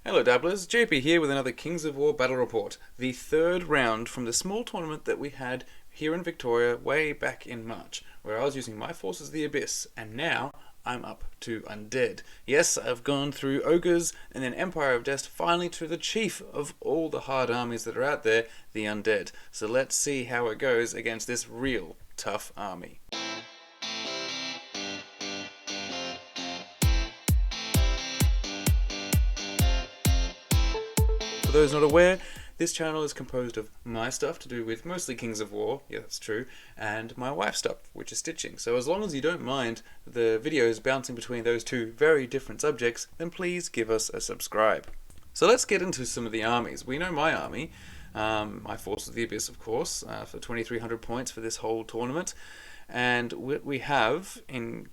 Hello Dabblers, JP here with another Kings of War battle report. The third round from the small tournament that we had here in Victoria way back in March, where I was using my forces of the Abyss, and now I'm up to Undead. Yes, I've gone through Ogres and then Empire of Dest, finally to the chief of all the hard armies that are out there, the Undead. So let's see how it goes against this real tough army. For those not aware, this channel is composed of my stuff to do with mostly Kings of War, yeah that's true, and my wife's stuff, which is stitching. So as long as you don't mind the videos bouncing between those two very different subjects, then please give us a subscribe. So let's get into some of the armies. We know my army, my Force of the Abyss of course, for 2300 points for this whole tournament, and what we have in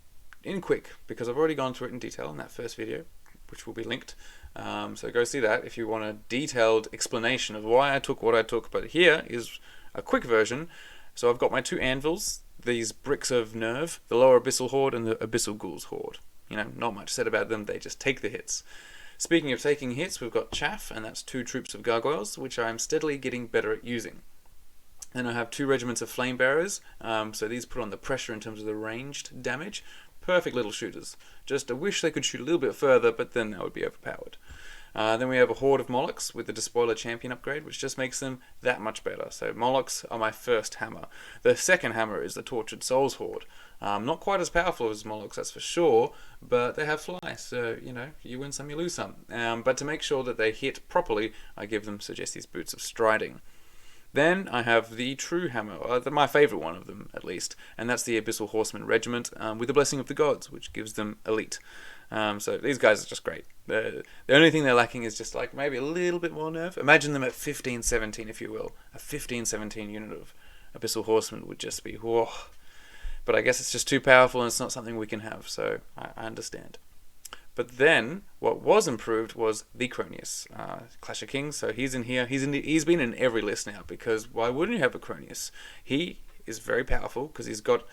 quick, because I've already gone through it in detail in that first video, which will be linked. So go see that if you want a detailed explanation of why I took what I took. But here is a quick version. So I've got my two anvils, these bricks of nerve, the lower Abyssal Horde and the Abyssal Ghouls Horde. You know, not much said about them, they just take the hits. Speaking of taking hits, we've got Chaff, and that's two troops of gargoyles, which I'm steadily getting better at using. Then I have two regiments of flame bearers, so these put on the pressure in terms of the ranged damage. Perfect little shooters. Just I wish they could shoot a little bit further, but then that would be overpowered. Then we have a horde of Molochs with the Despoiler Champion upgrade, which just makes them that much better. So Molochs are my first hammer. The second hammer is the Tortured Souls Horde. Not quite as powerful as Molochs, that's for sure, but they have fly, so you know, you win some, you lose some. But to make sure that they hit properly, I give them Suggesties Boots of Striding. Then I have the true hammer, my favourite one of them at least, and that's the Abyssal Horseman Regiment with the Blessing of the Gods, which gives them elite. So these guys are just great. The only thing they're lacking is just like maybe a little bit more nerve. Imagine them at 15-17, if you will. A 15-17 unit of Abyssal Horsemen would just be whoa. But I guess it's just too powerful and it's not something we can have, so I understand. But then, what was improved was the Cronius, Clash of Kings. So he's in here. He's been in every list now, because why wouldn't you have a Cronius? He is very powerful because he's got,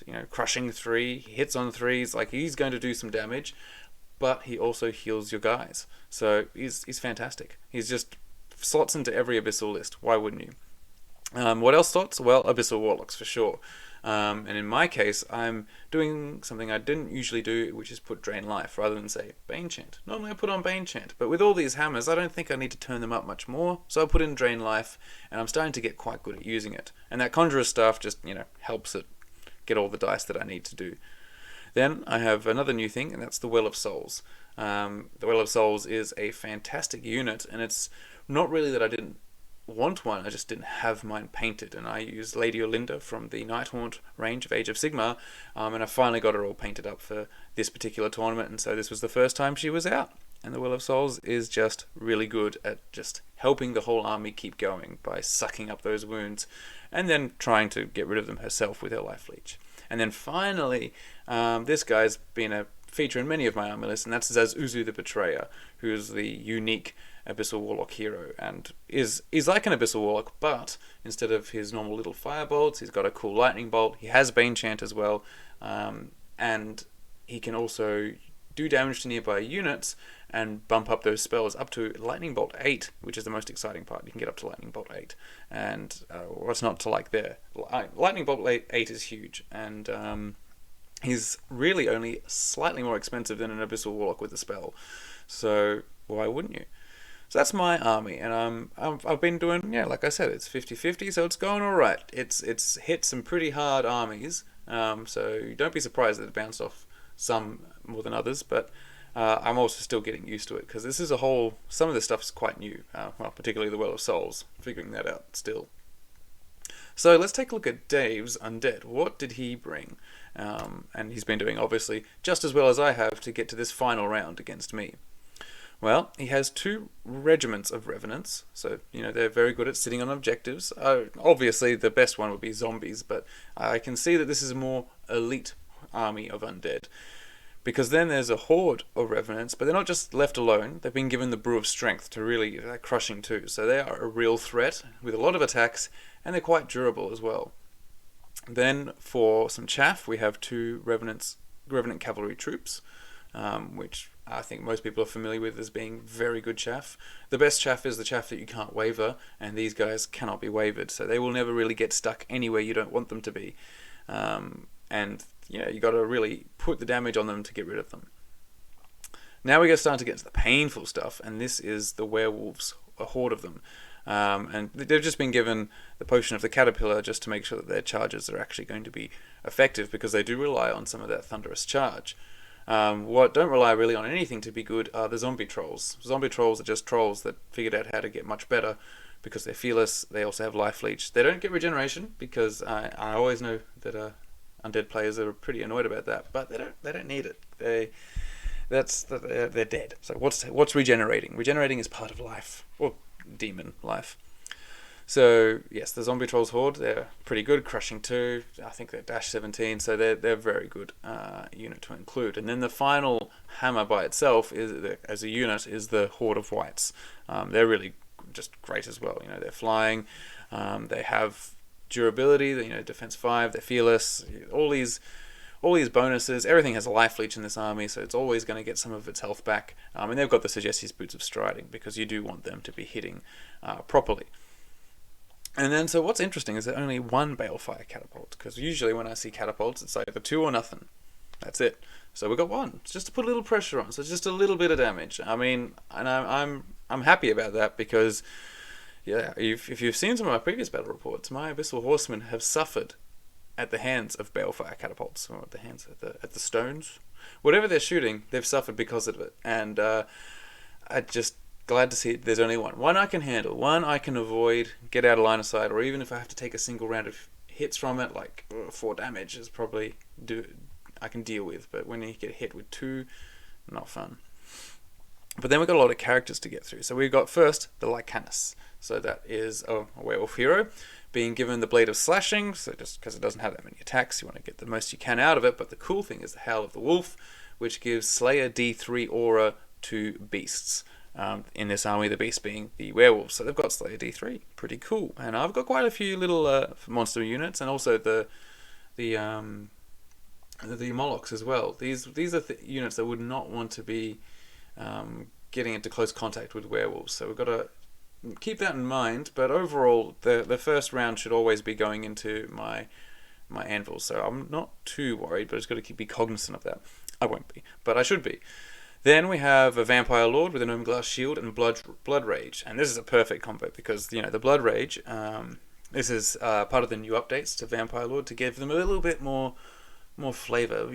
you know, crushing 3. He hits on 3s. Like he's going to do some damage, but he also heals your guys. So he's fantastic. He's just slots into every Abyssal list. Why wouldn't you? What else slots? Well, Abyssal Warlocks for sure. And in my case, I'm doing something I didn't usually do, which is put Drain Life rather than say Bane Chant. Normally I put on Bane Chant, but with all these hammers, I don't think I need to turn them up much more. So I put in Drain Life, and I'm starting to get quite good at using it. And that Conjurer stuff just, you know, helps it get all the dice that I need to do. Then I have another new thing, and that's the Well of Souls. The Well of Souls is a fantastic unit, and it's not really that I didn't want one, I just didn't have mine painted, and I used Lady Olinda from the Nighthaunt range of Age of Sigmar, and I finally got her all painted up for this particular tournament, and so this was the first time she was out. And the Will of Souls is just really good at just helping the whole army keep going by sucking up those wounds and then trying to get rid of them herself with her life leech. And then finally, this guy's been a feature in many of my army lists, and that's Uzu the Betrayer, who's the unique Abyssal Warlock hero, and is like an Abyssal Warlock, but instead of his normal little firebolts, he's got a cool lightning bolt. He has Bane Chant as well, and he can also do damage to nearby units and bump up those spells up to Lightning Bolt 8, which is the most exciting part. You can get up to Lightning Bolt 8, and what's not to like there? Lightning Bolt 8 is huge, and he's really only slightly more expensive than an Abyssal Warlock with the spell, so why wouldn't you? So that's my army, and I've been doing, yeah, like I said, it's 50-50, so it's going alright. It's hit some pretty hard armies, so don't be surprised that it bounced off some more than others, but I'm also still getting used to it, because this is some of this stuff is quite new, well, particularly the Well of Souls, figuring that out still. So let's take a look at Dave's Undead. What did he bring? And he's been doing, obviously, just as well as I have to get to this final round against me. Well, he has 2 regiments of Revenants, so, you know, they're very good at sitting on objectives. Obviously, the best one would be zombies, but I can see that this is a more elite army of Undead. Because then there's a horde of Revenants, but they're not just left alone, they've been given the Brew of Strength to really, they're crushing too. So they are a real threat, with a lot of attacks, and they're quite durable as well. Then, for some chaff, we have 2 Revenant Cavalry troops, which I think most people are familiar with as being very good chaff. The best chaff is the chaff that you can't waver, and these guys cannot be wavered, so they will never really get stuck anywhere you don't want them to be. And yeah, you got to really put the damage on them to get rid of them. Now we're starting to get to the painful stuff, and this is the werewolves, a horde of them. And they've just been given the potion of the caterpillar just to make sure that their charges are actually going to be effective, because they do rely on some of that thunderous charge. What don't rely really on anything to be good are the zombie trolls. Zombie trolls are just trolls that figured out how to get much better because they're fearless. They also have life leech. They don't get regeneration, because I always know that undead players are pretty annoyed about that, but they don't need it. They're dead. So what's regenerating? Regenerating is part of life, or demon life. So yes, the zombie trolls horde, they're pretty good. Crushing 2, I think they're dash 17, so they're very good unit to include. And then the final hammer by itself as a unit is the horde of wights. They're really just great as well. They're flying, they have durability, defense 5, they're fearless. All these bonuses, everything has a life leech in this army, so it's always going to get some of its health back. And they've got the Suggestive Boots of Striding, because you do want them to be hitting properly. And then, so what's interesting is that only one Balefire catapult, because usually when I see catapults, it's either 2 or nothing. That's it. So we got 1. It's just to put a little pressure on, so it's just a little bit of damage. I mean, and I'm happy about that, because yeah, if you've seen some of my previous battle reports, my Abyssal Horsemen have suffered at the hands of Balefire catapults, or at the hands at the stones. Whatever they're shooting, they've suffered because of it. And I just glad to see there's only one. One I can handle. One I can avoid, get out of line of sight, or even if I have to take a single round of hits from it, like 4 damage is probably I can deal with. But when you get hit with 2, not fun. But then we've got a lot of characters to get through. So we've got first the Lycanus. So that is a werewolf hero, being given the Blade of Slashing, so just because it doesn't have that many attacks, you want to get the most you can out of it. But the cool thing is the Howl of the Wolf, which gives Slayer D3 aura to beasts. In this army, the beast being the werewolves. So they've got Slayer D3, pretty cool. And I've got quite a few little monster units, and also the Molochs as well. These are units that would not want to be getting into close contact with werewolves. So we've got to keep that in mind. But overall, the first round should always be going into my anvil. So I'm not too worried, but I've just got to be cognizant of that. I won't be, but I should be. Then we have a Vampire Lord with an Glass Shield and Blood Rage. And this is a perfect combo because, the Blood Rage, this is part of the new updates to Vampire Lord to give them a little bit more flavour,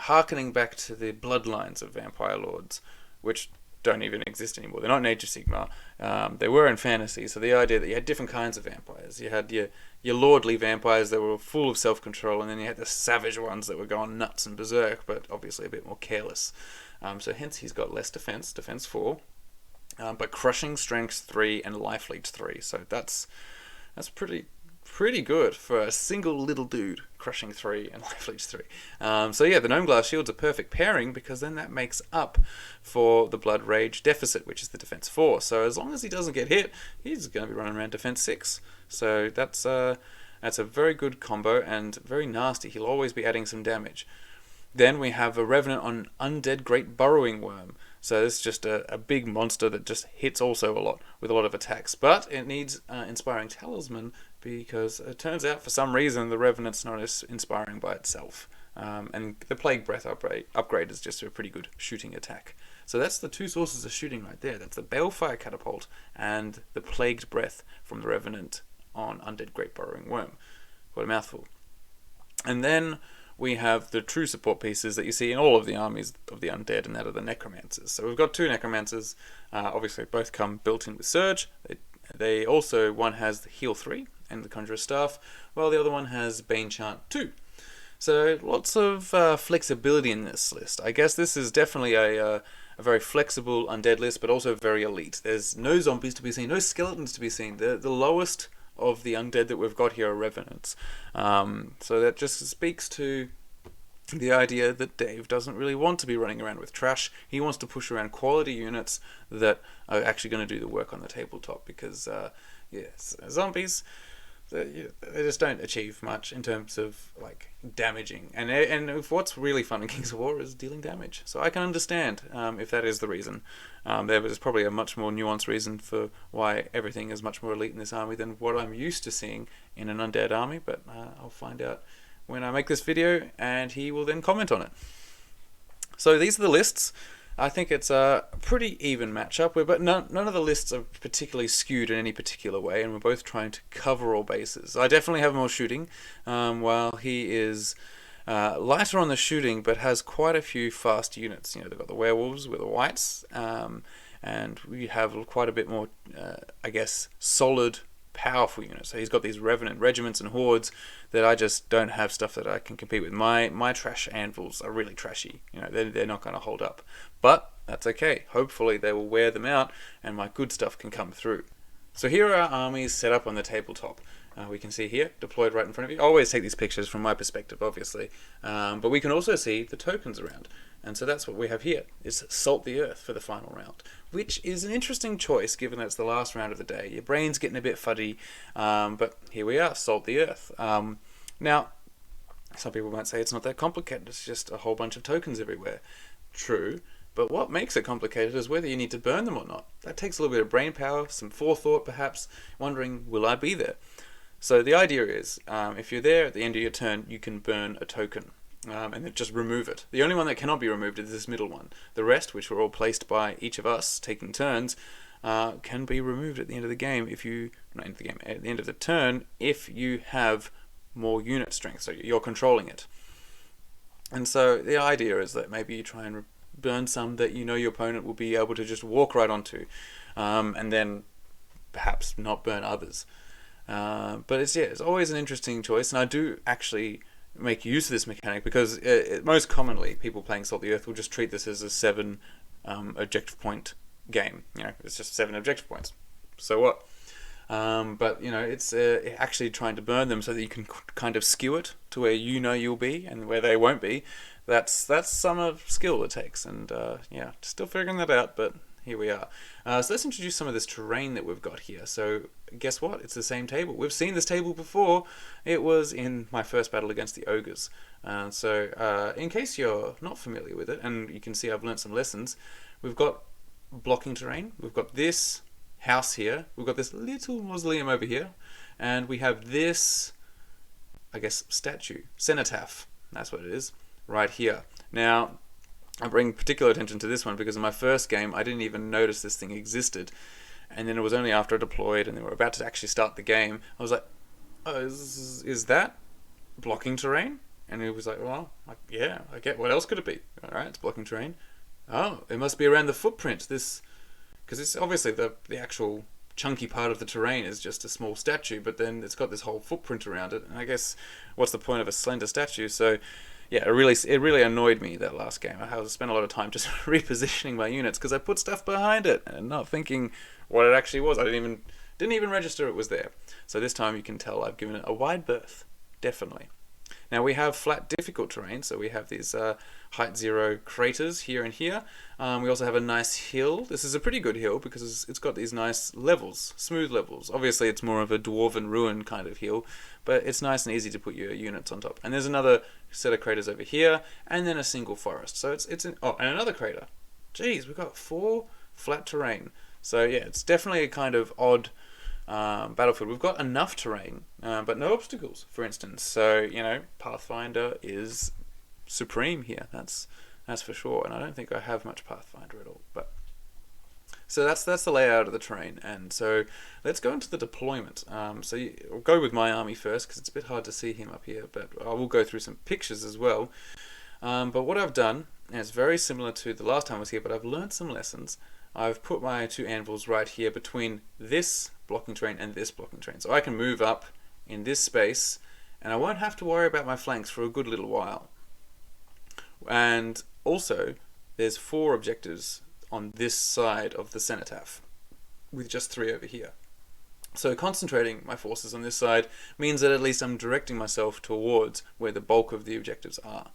harkening back to the bloodlines of Vampire Lords, which don't even exist anymore. They're not in Age of Sigmar. They were in fantasy, so the idea that you had different kinds of vampires. You had your lordly vampires that were full of self-control, and then you had the savage ones that were going nuts and berserk, but obviously a bit more careless. So hence he's got less defense 4, but crushing, strength 3, and life leech 3. So that's pretty good for a single little dude, crushing 3 and life leech 3. So yeah, the Gnome Glass Shield's a perfect pairing, because then that makes up for the Blood Rage deficit, which is the defense 4. So as long as he doesn't get hit, he's going to be running around defense 6. So that's a very good combo and very nasty. He'll always be adding some damage. Then we have a Revenant on Undead Great Burrowing Worm. So this is just a big monster that just hits also a lot, with a lot of attacks. But it needs Inspiring Talisman, because it turns out for some reason the Revenant's not as inspiring by itself. And the Plague Breath upgrade is just a pretty good shooting attack. So that's the 2 sources of shooting right there. That's the Balefire Catapult and the Plagued Breath from the Revenant on Undead Great Burrowing Worm. What a mouthful. And then we have the true support pieces that you see in all of the armies of the Undead, and that are the Necromancers. So we've got 2 Necromancers. Obviously both come built in with Surge. They also, one has the Heal 3 and the Conjurer's Staff, while the other one has Bane Chant 2. So lots of flexibility in this list. I guess this is definitely a very flexible Undead list, but also very elite. There's no zombies to be seen, no skeletons to be seen. The lowest of the Undead that we've got here are Revenants. So that just speaks to the idea that Dave doesn't really want to be running around with trash. He wants to push around quality units that are actually going to do the work on the tabletop, because yes, zombies they just don't achieve much in terms of like damaging. And if what's really fun in Kings of War is dealing damage, so I can understand if that is the reason. There was probably a much more nuanced reason for why everything is much more elite in this army than what I'm used to seeing in an undead army. But I'll find out when I make this video, and he will then comment on it. So these are the lists. I think it's a pretty even matchup, but none of the lists are particularly skewed in any particular way, and we're both trying to cover all bases. I definitely have more shooting, while he is lighter on the shooting, but has quite a few fast units. You know, they've got the werewolves with the whites, and we have quite a bit more, I guess, solid, powerful units. So he's got these revenant regiments and hordes that I just don't have stuff that I can compete with. My trash anvils are really trashy. You know, they're not going to hold up. But that's okay. Hopefully they will wear them out and my good stuff can come through. So here are our armies set up on the tabletop. We can see here, deployed right in front of you. I always take these pictures from my perspective, obviously. But we can also see the tokens around. And so that's what we have here, is Salt the Earth for the final round, which is an interesting choice given that it's the last round of the day. Your brain's getting a bit fuddy, but here we are, Salt the Earth. Now, some people might say it's not that complicated, it's just a whole bunch of tokens everywhere. True, but what makes it complicated is whether you need to burn them or not. That takes a little bit of brain power, some forethought perhaps, wondering, will I be there? So the idea is, if you're there at the end of your turn, you can burn a token. And then just remove it. The only one that cannot be removed is this middle one. The rest, which were all placed by each of us taking turns, can be removed at the end of the game at the end of the turn, if you have more unit strength, so you're controlling it. And so the idea is that maybe you try and burn some that you know your opponent will be able to just walk right onto, and then perhaps not burn others. But it's always an interesting choice, and I do actually make use of this mechanic because most commonly people playing Salt the Earth will just treat this as a 7 objective point game. You know, it's just 7 objective points. So what? But you know, it's actually trying to burn them so that you can kind of skew it to where you know you'll be and where they won't be. That's some of skill it takes, and yeah, still figuring that out, but here we are. So let's introduce some of this terrain that we've got here. So guess what? It's the same table. We've seen this table before. It was in my first battle against the ogres. So in case you're not familiar with it, and you can see I've learned some lessons, we've got blocking terrain. We've got this house here. We've got this little mausoleum over here. And we have this, I guess, statue, cenotaph. That's what it is, right here. Now, I bring particular attention to this one because in my first game I didn't even notice this thing existed, and then it was only after I deployed and they were about to actually start the game I was like, oh, is that blocking terrain? And it was like, well, yeah, I get, what else could it be? Alright, it's blocking terrain. Oh, it must be around the footprint, this, because it's obviously the actual chunky part of the terrain is just a small statue, but then it's got this whole footprint around it, and I guess what's the point of a slender statue? So yeah, it really annoyed me that last game. I spent a lot of time just repositioning my units because I put stuff behind it and not thinking what it actually was. I didn't even register it was there. So this time you can tell I've given it a wide berth, definitely. Now we have flat difficult terrain, so we have these height 0 craters here and here. We also have a nice hill. This is a pretty good hill because it's got these nice levels, smooth levels. Obviously it's more of a dwarven ruin kind of hill, but it's nice and easy to put your units on top. And there's another set of craters over here, and then a single forest. So and another crater. Geez, we've got 4 flat terrain. So yeah, it's definitely a kind of odd battlefield. We've got enough terrain, but no obstacles, for instance. So, you know, Pathfinder is supreme here. That's for sure. And I don't think I have much Pathfinder at all. But so that's the layout of the terrain. And so let's go into the deployment. So we'll go with my army first because it's a bit hard to see him up here. But I will go through some pictures as well. But what I've done, and it's very similar to the last time I was here, but I've learned some lessons. I've put my 2 anvils right here between this blocking terrain and this blocking terrain. So I can move up in this space and I won't have to worry about my flanks for a good little while. And also, there's 4 objectives on this side of the cenotaph, with just 3 over here. So concentrating my forces on this side means that at least I'm directing myself towards where the bulk of the objectives are.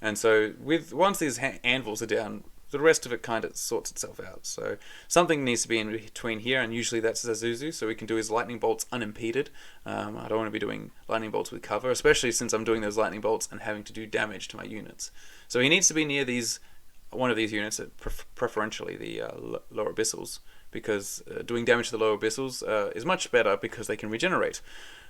And so once these anvils are down, the rest of it kind of sorts itself out. So something needs to be in between here, and usually that's Uzu, so we can do his lightning bolts unimpeded. I don't want to be doing lightning bolts with cover, especially since I'm doing those lightning bolts and having to do damage to my units. So he needs to be near one of these units, preferentially the lower abyssals, because doing damage to the lower abyssals is much better because they can regenerate.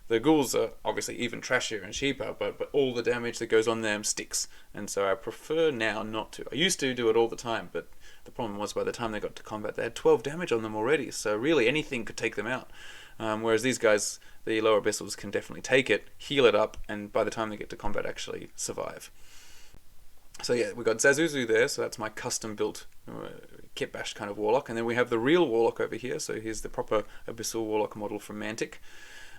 The ghouls are obviously even trashier and cheaper, but all the damage that goes on them sticks, and so I prefer now not to. I used to do it all the time, but the problem was by the time they got to combat, they had 12 damage on them already, so really anything could take them out. Whereas these guys, the lower abyssals, can definitely take it, heal it up, and by the time they get to combat, actually survive. So yeah, we've got Zazuzu there, so that's my custom-built kit-bashed kind of warlock, and then we have the real warlock over here, so here's the proper Abyssal Warlock model from Mantic.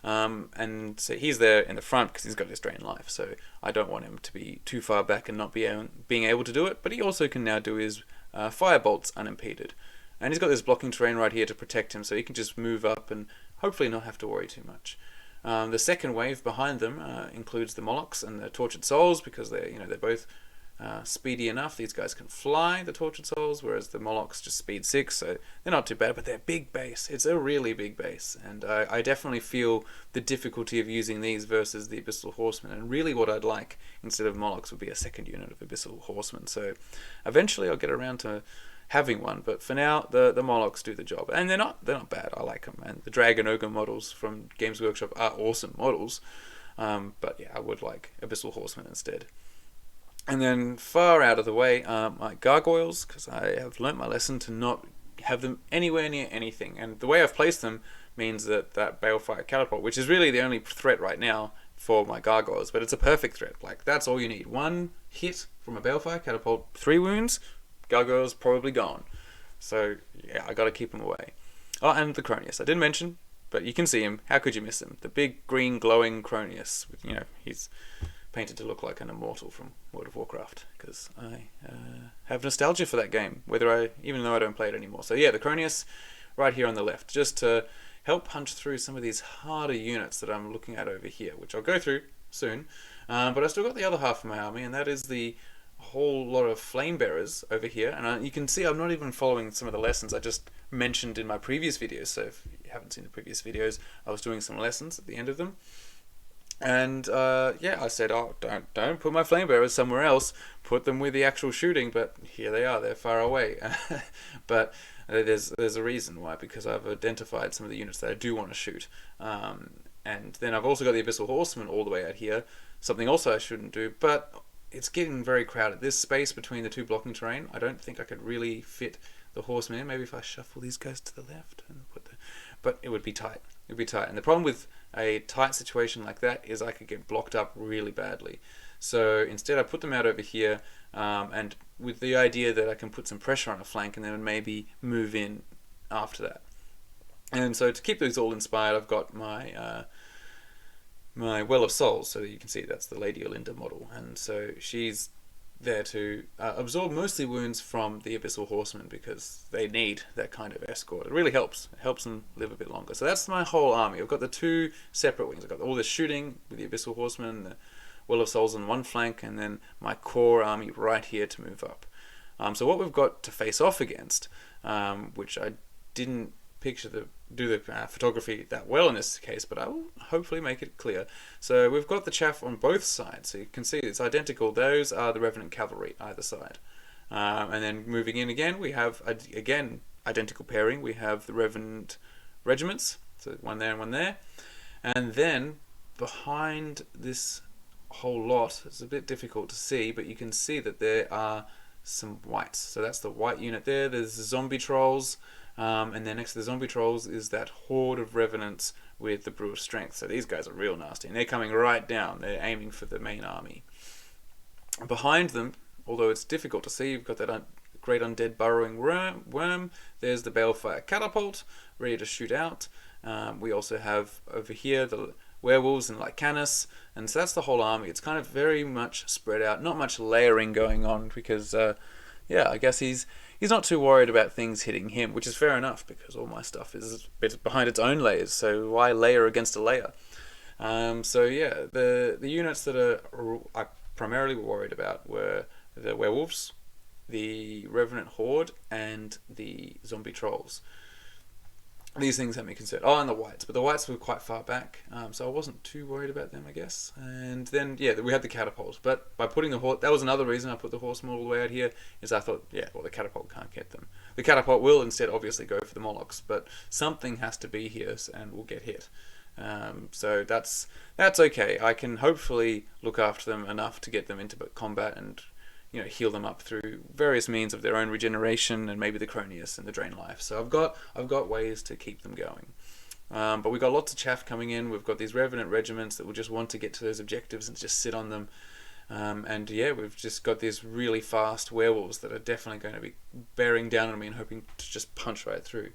And so he's there in the front because he's got this drain life, so I don't want him to be too far back and not being able to do it, but he also can now do his fire bolts unimpeded. And he's got this blocking terrain right here to protect him, so he can just move up and hopefully not have to worry too much. The second wave behind them includes the Molochs and the Tortured Souls, because they're both speedy enough. These guys can fly, the Tortured Souls, whereas the Molochs just speed 6, so they're not too bad, but they're big base. It's a really big base, and I definitely feel the difficulty of using these versus the Abyssal Horseman, and really what I'd like instead of Molochs would be a second unit of Abyssal Horseman. So eventually I'll get around to having one, but for now the Molochs do the job, and they're not bad. I like them, and the Dragon Ogre models from Games Workshop are awesome models, but yeah, I would like Abyssal Horseman instead. And then far out of the way are my gargoyles, because I have learnt my lesson to not have them anywhere near anything. And the way I've placed them means that Balefire Catapult, which is really the only threat right now for my gargoyles, but it's a perfect threat. Like, that's all you need. One hit from a Balefire Catapult, 3 wounds, gargoyles probably gone. So yeah, I gotta keep them away. Oh, and the Cronius. I didn't mention, but you can see him. How could you miss him? The big green glowing Cronius. He's painted to look like an immortal from World of Warcraft, because I have nostalgia for that game, even though I don't play it anymore. So yeah, the Cronius right here on the left, just to help punch through some of these harder units that I'm looking at over here, which I'll go through soon. But I still got the other half of my army, and that is the whole lot of flame bearers over here. And you can see I'm not even following some of the lessons I just mentioned in my previous videos. So if you haven't seen the previous videos, I was doing some lessons at the end of them. And yeah, I said, oh, don't put my flame bearers somewhere else. Put them with the actual shooting. But here they are. They're far away. But there's a reason why, because I've identified some of the units that I do want to shoot. And then I've also got the Abyssal Horseman all the way out here. Something also I shouldn't do, but it's getting very crowded. This space between the two blocking terrain, I don't think I could really fit the Horseman in. Maybe if I shuffle these guys to the left and but it would be tight. It would be tight. And the problem with a tight situation like that is I could get blocked up really badly. So instead I put them out over here, and with the idea that I can put some pressure on a flank and then maybe move in after that. And so to keep these all inspired, I've got my my Well of Souls, so that you can see that's the Lady Olinda model, and so she's there to absorb mostly wounds from the Abyssal Horsemen, because they need that kind of escort. It really helps. It helps them live a bit longer. So that's my whole army. I've got the two separate wings. I've got all this shooting with the Abyssal Horsemen, the Well of Souls on one flank, and then my core army right here to move up. So what we've got to face off against, which I didn't do the photography that well in this case, but I will hopefully make it clear. So we've got the chaff on both sides, so you can see it's identical. Those are the Revenant Cavalry either side, and then moving in again, we have again identical pairing. We have the Revenant Regiments, so one there and one there, and then behind this whole lot, it's a bit difficult to see, but you can see that there are some whites. So that's the white unit there. There's the zombie trolls. And then next to the zombie trolls is that horde of revenants with the brew of strength. So these guys are real nasty, and they're coming right down. They're aiming for the main army. Behind them, although it's difficult to see, you've got that great undead burrowing worm. There's the Balefire Catapult, ready to shoot out. We also have over here the Werewolves and Lycanus, and so that's the whole army. It's kind of very much spread out, not much layering going on, because yeah, I guess he's not too worried about things hitting him, which is fair enough, because all my stuff is a bit behind its own layers, so why layer against a layer? So yeah, the units that I primarily worried about were the Werewolves, the Revenant Horde, and the Zombie Trolls. These things had me concerned. Oh, and the whites, but the whites were quite far back, so I wasn't too worried about them, I guess. And then, yeah, we had the catapult, but by putting the horse, that was another reason I put the Horseman all the way out here, is I thought, yeah, well, the catapult can't get them. The catapult will instead obviously go for the Molochs, but something has to be here and will get hit. So that's okay. I can hopefully look after them enough to get them into combat and, you know, heal them up through various means of their own regeneration and maybe the Cronius and the Drain Life. So I've got ways to keep them going. But we've got lots of chaff coming in. We've got these Revenant regiments that will just want to get to those objectives and just sit on them. And yeah, we've just got these really fast werewolves that are definitely going to be bearing down on me and hoping to just punch right through.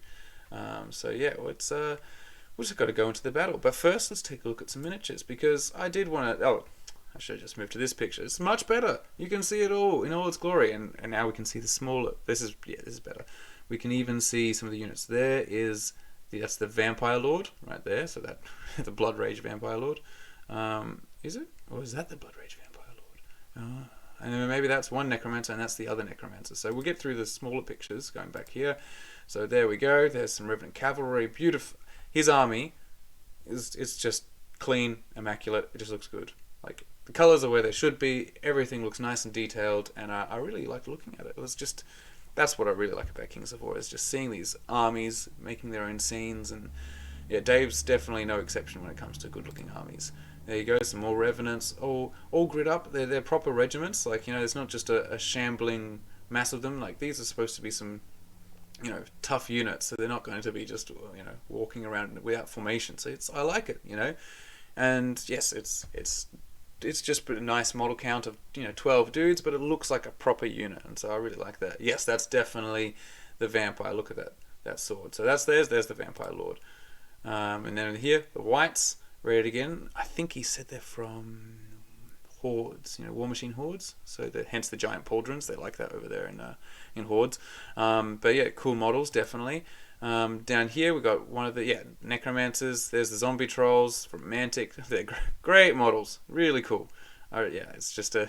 So yeah, we've just got to go into the battle. But first, let's take a look at some miniatures, because I did want to... Oh, I should have just moved to this picture. It's much better. You can see it all in all its glory. And now we can see the smaller... This is better. We can even see some of the units. That's the Vampire Lord right there. So that the Blood Rage Vampire Lord. Is it? Or is that the Blood Rage Vampire Lord? And then maybe that's one Necromancer and that's the other Necromancer. So we'll get through the smaller pictures going back here. So there we go. There's some Revenant Cavalry. Beautiful. His army it's just clean, immaculate. It just looks good. Like, the colours are where they should be. Everything looks nice and detailed, and I really like looking at it. That's what I really like about Kings of War, is just seeing these armies making their own scenes. And yeah, Dave's definitely no exception when it comes to good-looking armies. There you go, some more Revenants, all grid up. They're proper regiments. Like, you know, it's not just a shambling mass of them. Like, these are supposed to be some, you know, tough units, so they're not going to be just, you know, walking around without formation. So I like it, you know. And yes, it's just a nice model count of, you know, 12 dudes, but it looks like a proper unit, and so I really like that. Yes, that's definitely the vampire. Look at that sword. So there's the Vampire Lord. And then here, the whites, read again. I think he said they're from Hordes, you know, War Machine Hordes. So hence the giant pauldrons. They like that over there in Hordes. But yeah, cool models, definitely. Down here we got one of the Necromancers. There's the Zombie Trolls from Mantic. They're great models, really cool. Yeah, it's just they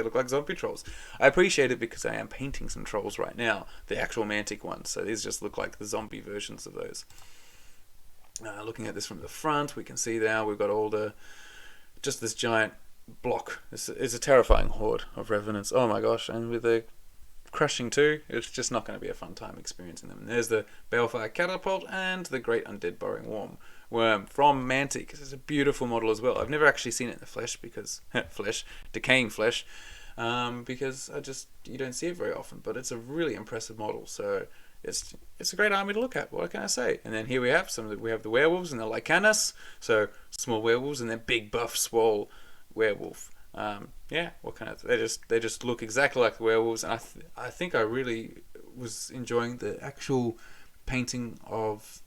look like zombie trolls. I appreciate it because I am painting some trolls right now, the actual Mantic ones. So these just look like the zombie versions of those. Looking at this from the front, we can see now we've got just this giant block. It's a terrifying horde of Revenants. Oh my gosh! And with the crushing too, it's just not going to be a fun time experiencing them. And there's the Balefire Catapult and the Great Undead Burrowing Worm from Mantic. It's a beautiful model as well. I've never actually seen it in the flesh because decaying flesh, because you don't see it very often. But it's a really impressive model. So it's a great army to look at. What can I say? And then here we have the werewolves and the Lycanus. So small werewolves and then big buff swole werewolf. They just look exactly like the werewolves, and I think I really was enjoying the actual painting of,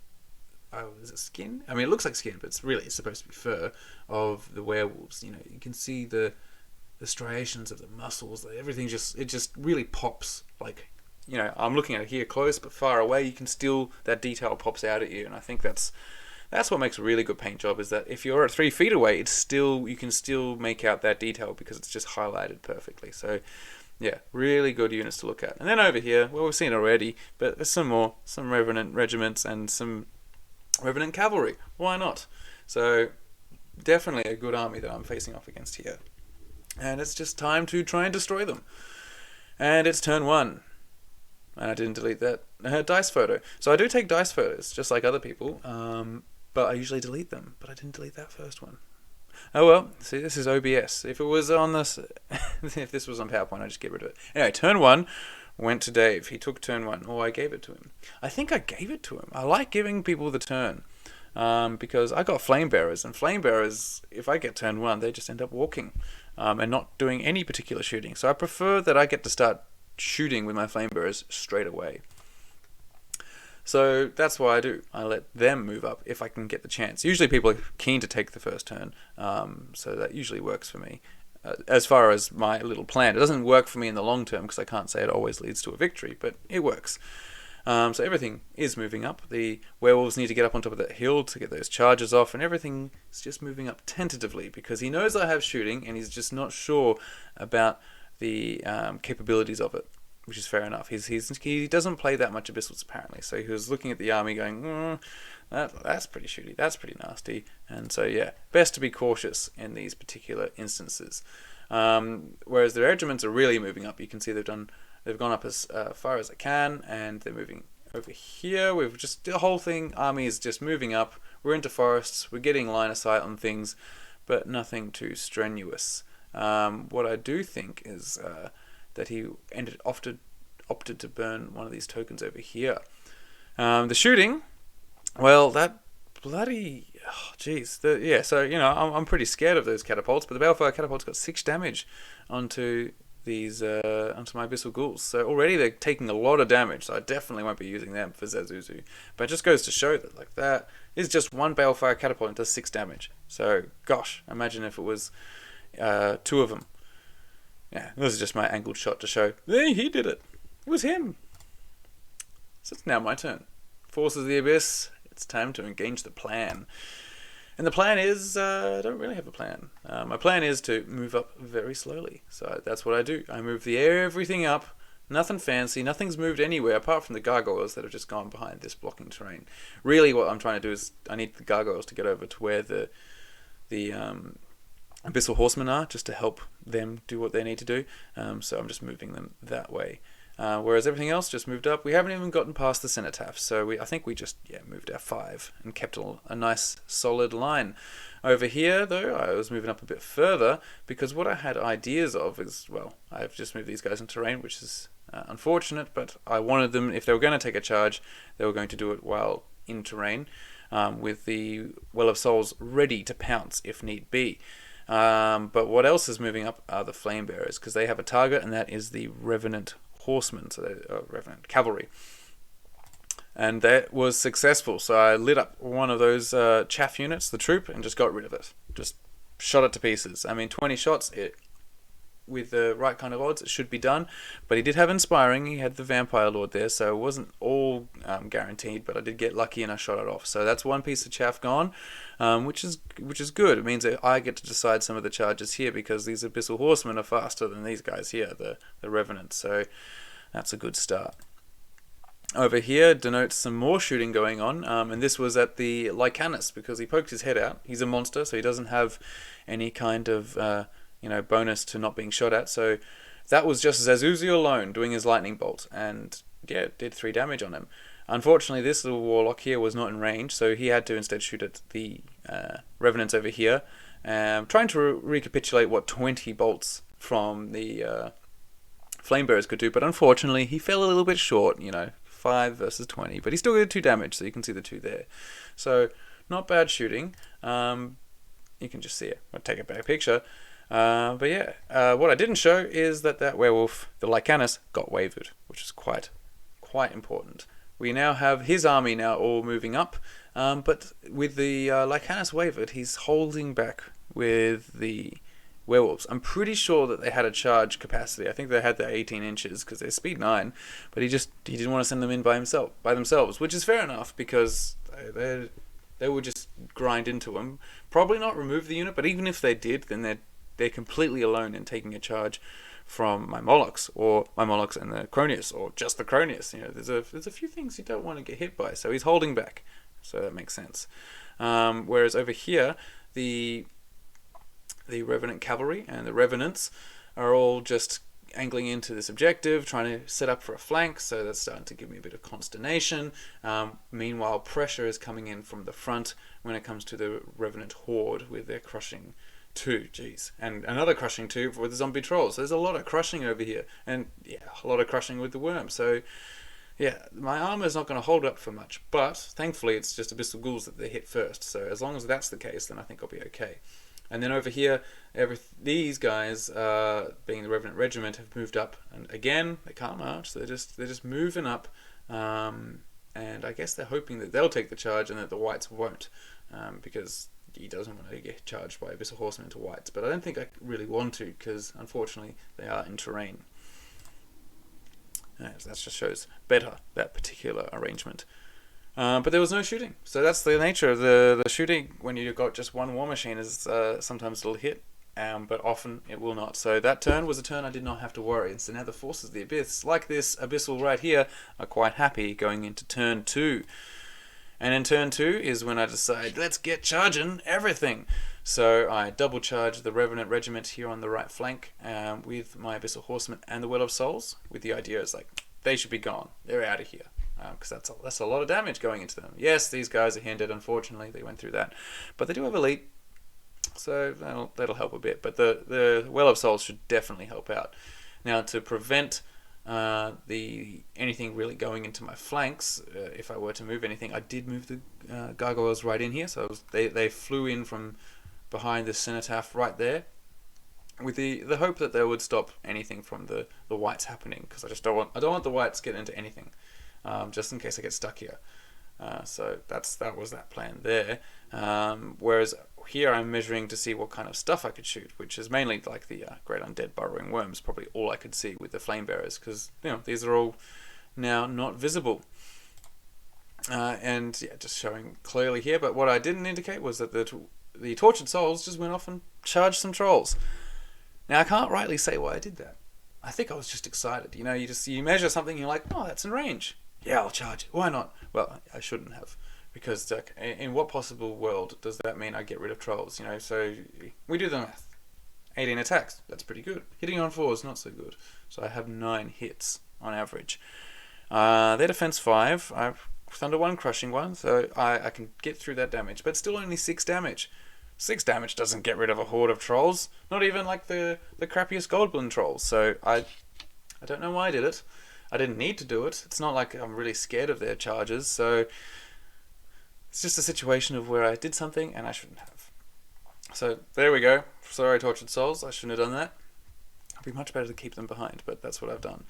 is it skin? I mean, it looks like skin, but it's supposed to be fur of the werewolves. You know, you can see the striations of the muscles. Everything just really pops. Like, you know, I'm looking at it here close, but far away, you can still, that detail pops out at you, and I think that's what makes a really good paint job, is that if you're at 3 feet away, you can still make out that detail because it's just highlighted perfectly. So yeah, really good units to look at. And then over here, well, we've seen already, but there's some Revenant regiments and some Revenant cavalry. Why not? So definitely a good army that I'm facing off against here. And it's just time to try and destroy them. And it's turn 1. And I didn't delete that dice photo. So I do take dice photos, just like other people. But I usually delete them, but I didn't delete that first one. Oh well, see, this is OBS. If it was on this, if this was on PowerPoint, I'd just get rid of it. Anyway, turn 1 went to Dave. He took turn 1, or I gave it to him. I think I gave it to him. I like giving people the turn, because I got flame bearers, and flame bearers, if I get turn 1, they just end up walking, and not doing any particular shooting. So I prefer that I get to start shooting with my flame bearers straight away. So that's what I do. I let them move up if I can get the chance. Usually people are keen to take the first turn, so that usually works for me. As far as my little plan, it doesn't work for me in the long term because I can't say it always leads to a victory, but it works. So everything is moving up. The werewolves need to get up on top of that hill to get those charges off, and everything is just moving up tentatively because he knows I have shooting and he's just not sure about the capabilities of it, which is fair enough. He doesn't play that much Abyssals apparently, so he was looking at the army going, that's pretty shooty, that's pretty nasty, and so yeah, best to be cautious in these particular instances. Whereas the regiments are really moving up. You can see they've gone up as far as they can, and they're moving over here. We've just the whole army is just moving up. We're into forests. We're getting line of sight on things, but nothing too strenuous. What I do think is that he opted to burn one of these tokens over here. The shooting, well, that bloody, jeez, so I'm pretty scared of those catapults, but the Balefire catapults got 6 damage onto my Abyssal Ghouls, so already they're taking a lot of damage, so I definitely won't be using them for Zazuzu. But it just goes to show that like that is just one Balefire catapult and does 6 damage. So gosh, imagine if it was 2 of them. Yeah, this is just my angled shot to show, hey, he did it. It was him. So it's now my turn. Forces of the Abyss, it's time to engage the plan. And the plan is, I don't really have a plan. My plan is to move up very slowly. So that's what I do. I move everything up. Nothing fancy. Nothing's moved anywhere apart from the gargoyles that have just gone behind this blocking terrain. Really what I'm trying to do is I need the gargoyles to get over to where the Abyssal Horsemen are, just to help them do what they need to do. So I'm just moving them that way. Whereas everything else just moved up. We haven't even gotten past the cenotaph, so I think we just moved our 5 and kept a nice solid line. Over here, though, I was moving up a bit further because what I had ideas of is, well, I've just moved these guys in terrain, which is unfortunate, but I wanted them, if they were going to take a charge, they were going to do it while in terrain, with the Well of Souls ready to pounce if need be. But what else is moving up are the Flame Bearers, because they have a target, and that is the Revenant Horsemen, so Revenant Cavalry. And that was successful, so I lit up one of those chaff units, the troop, and just got rid of it. Just shot it to pieces. I mean, 20 shots, with the right kind of odds, it should be done. But he did have Inspiring, he had the Vampire Lord there, so it wasn't all guaranteed, but I did get lucky and I shot it off. So that's one piece of chaff gone, which is good. It means that I get to decide some of the charges here, because these Abyssal Horsemen are faster than these guys here, the Revenants, so that's a good start. Over here denotes some more shooting going on, and this was at the Lycanus, because he poked his head out. He's a monster, so he doesn't have any kind of bonus to not being shot at. So that was just Zazuzu alone doing his lightning bolt, and yeah, it did 3 damage on him. Unfortunately, this little warlock here was not in range, so he had to instead shoot at the Revenants over here, trying to recapitulate what 20 bolts from the Flamebearers could do, but unfortunately he fell a little bit short, 5 versus 20, but he still did 2 damage, so you can see the 2 there. So not bad shooting. You can just see it. I'll take a better picture. But yeah, what I didn't show is that werewolf, the Lycanus, got wavered, which is quite important. We now have his army now all moving up, but with the Lycanus wavered, he's holding back with the werewolves. I'm pretty sure that they had a charge capacity. I think they had the 18 inches because they're speed 9, but he didn't want to send them in by themselves, which is fair enough, because they would just grind into them. Probably not remove the unit, but even if they did, then they're completely alone in taking a charge from my Molochs, or my Molochs and the Cronius, or just the Cronius. There's a few things you don't want to get hit by, so he's holding back. So that makes sense. Whereas over here, the Revenant Cavalry and the Revenants are all just angling into this objective, trying to set up for a flank, so that's starting to give me a bit of consternation. Meanwhile, pressure is coming in from the front when it comes to the Revenant Horde with their crushing 2, and another crushing 2 with the zombie trolls. So there's a lot of crushing over here, and yeah, a lot of crushing with the worm. So yeah, my armor is not going to hold up for much, but thankfully it's just Abyssal Ghouls that they hit first. So as long as that's the case, then I think I'll be okay. And then over here, these guys, being the Revenant Regiment, have moved up, and again they can't march. So they're just moving up, and I guess they're hoping that they'll take the charge and that the Whites won't, because he doesn't want to get charged by Abyssal Horsemen into Whites. But I don't think I really want to, because unfortunately they are in terrain. So that just shows better that particular arrangement. But there was no shooting, so that's the nature of the shooting when you've got just one war machine. Is sometimes it'll hit but often it will not. So that turn was a turn I did not have to worry. And so now the Forces of the Abyss, like this Abyssal right here, are quite happy going into turn 2. And in turn 2 is when I decide, let's get charging everything. So I double charge the Revenant Regiment here on the right flank with my Abyssal Horseman and the Well of Souls, with the idea is like, they should be gone. They're out of here. Because that's a lot of damage going into them. Yes, these guys are hindered, unfortunately. They went through that. But they do have Elite, so that'll help a bit. But the Well of Souls should definitely help out. Now, to prevent anything really going into my flanks, if I were to move anything, I did move the gargoyles right in here. So they flew in from behind the cenotaph right there, with the hope that they would stop anything from the whites happening, because I don't want the whites getting into anything, just in case I get stuck here. So that was that plan there. Whereas here I'm measuring to see what kind of stuff I could shoot, which is mainly like the Great Undead Burrowing Worms, probably all I could see with the Flame Bearers, because these are all now not visible. And yeah, just showing clearly here. But what I didn't indicate was that the Tortured Souls just went off and charged some trolls. Now I can't rightly say why I did that. I think I was just excited. You measure something, and you're like, oh, that's in range. Yeah, I'll charge it. Why not? Well, I shouldn't have, because in what possible world does that mean I get rid of trolls? So we do the math. 18 attacks, that's pretty good. Hitting on 4 not so good. So I have 9 hits on average. Their defense 5. I've Thunder 1, Crushing 1, so I can get through that damage, but still only 6 damage. 6 damage doesn't get rid of a horde of trolls, not even like the crappiest Goblin trolls. So I don't know why I did it. I didn't need to do it. It's not like I'm really scared of their charges, so it's just a situation of where I did something and I shouldn't have. So there we go. Sorry, Tortured Souls, I shouldn't have done that. It'd be much better to keep them behind, but that's what I've done.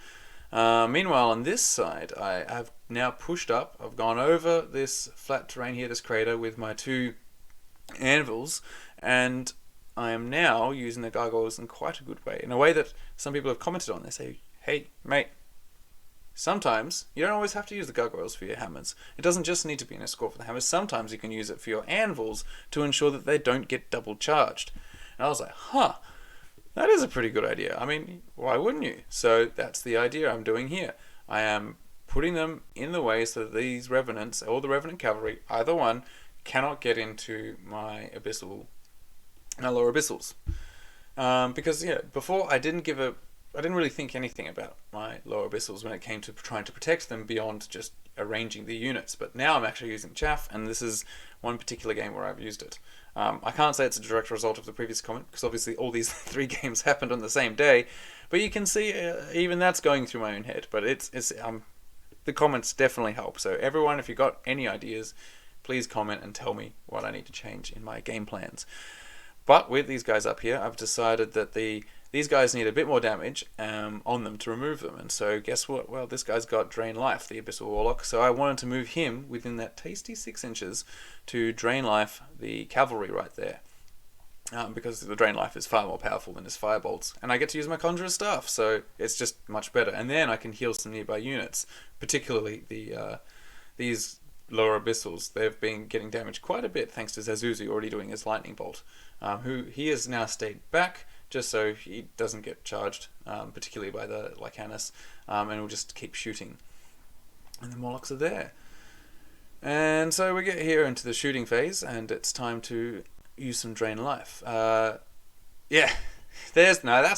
Meanwhile, on this side, I have now pushed up. I've gone over this flat terrain here, this crater, with my 2 anvils, and I am now using the gargoyles in quite a good way, in a way that some people have commented on. They say, hey, mate, sometimes you don't always have to use the gargoyles for your hammers. It doesn't just need to be an escort for the hammers. Sometimes you can use it for your anvils to ensure that they don't get double charged. And I was like, that is a pretty good idea. I mean, why wouldn't you? So that's the idea I'm doing here. I am putting them in the way so that these Revenants, or the Revenant Cavalry, either one, cannot get into my lower Abyssals. Because before I didn't really think anything about my lower Abyssals when it came to trying to protect them beyond just arranging the units. But now I'm actually using chaff, and this is one particular game where I've used it. I can't say it's a direct result of the previous comment, because obviously all these 3 games happened on the same day. But you can see even that's going through my own head. But the comments definitely help. So everyone, if you got any ideas, please comment and tell me what I need to change in my game plans. But with these guys up here, I've decided that these guys need a bit more damage on them to remove them. And so guess what? Well, this guy's got Drain Life, the Abyssal Warlock. So I wanted to move him within that tasty 6 inches to Drain Life the cavalry right there. Because the Drain Life is far more powerful than his Firebolts. And I get to use my Conjurer's Staff, so it's just much better. And then I can heal some nearby units, particularly these lower Abyssals. They've been getting damaged quite a bit thanks to Zazuzi already doing his Lightning Bolt. Who he has now stayed back, just so he doesn't get charged, particularly by the Lycanus, and we'll just keep shooting. And the Morlocks are there. And so we get here into the shooting phase, and it's time to use some Drain Life. That's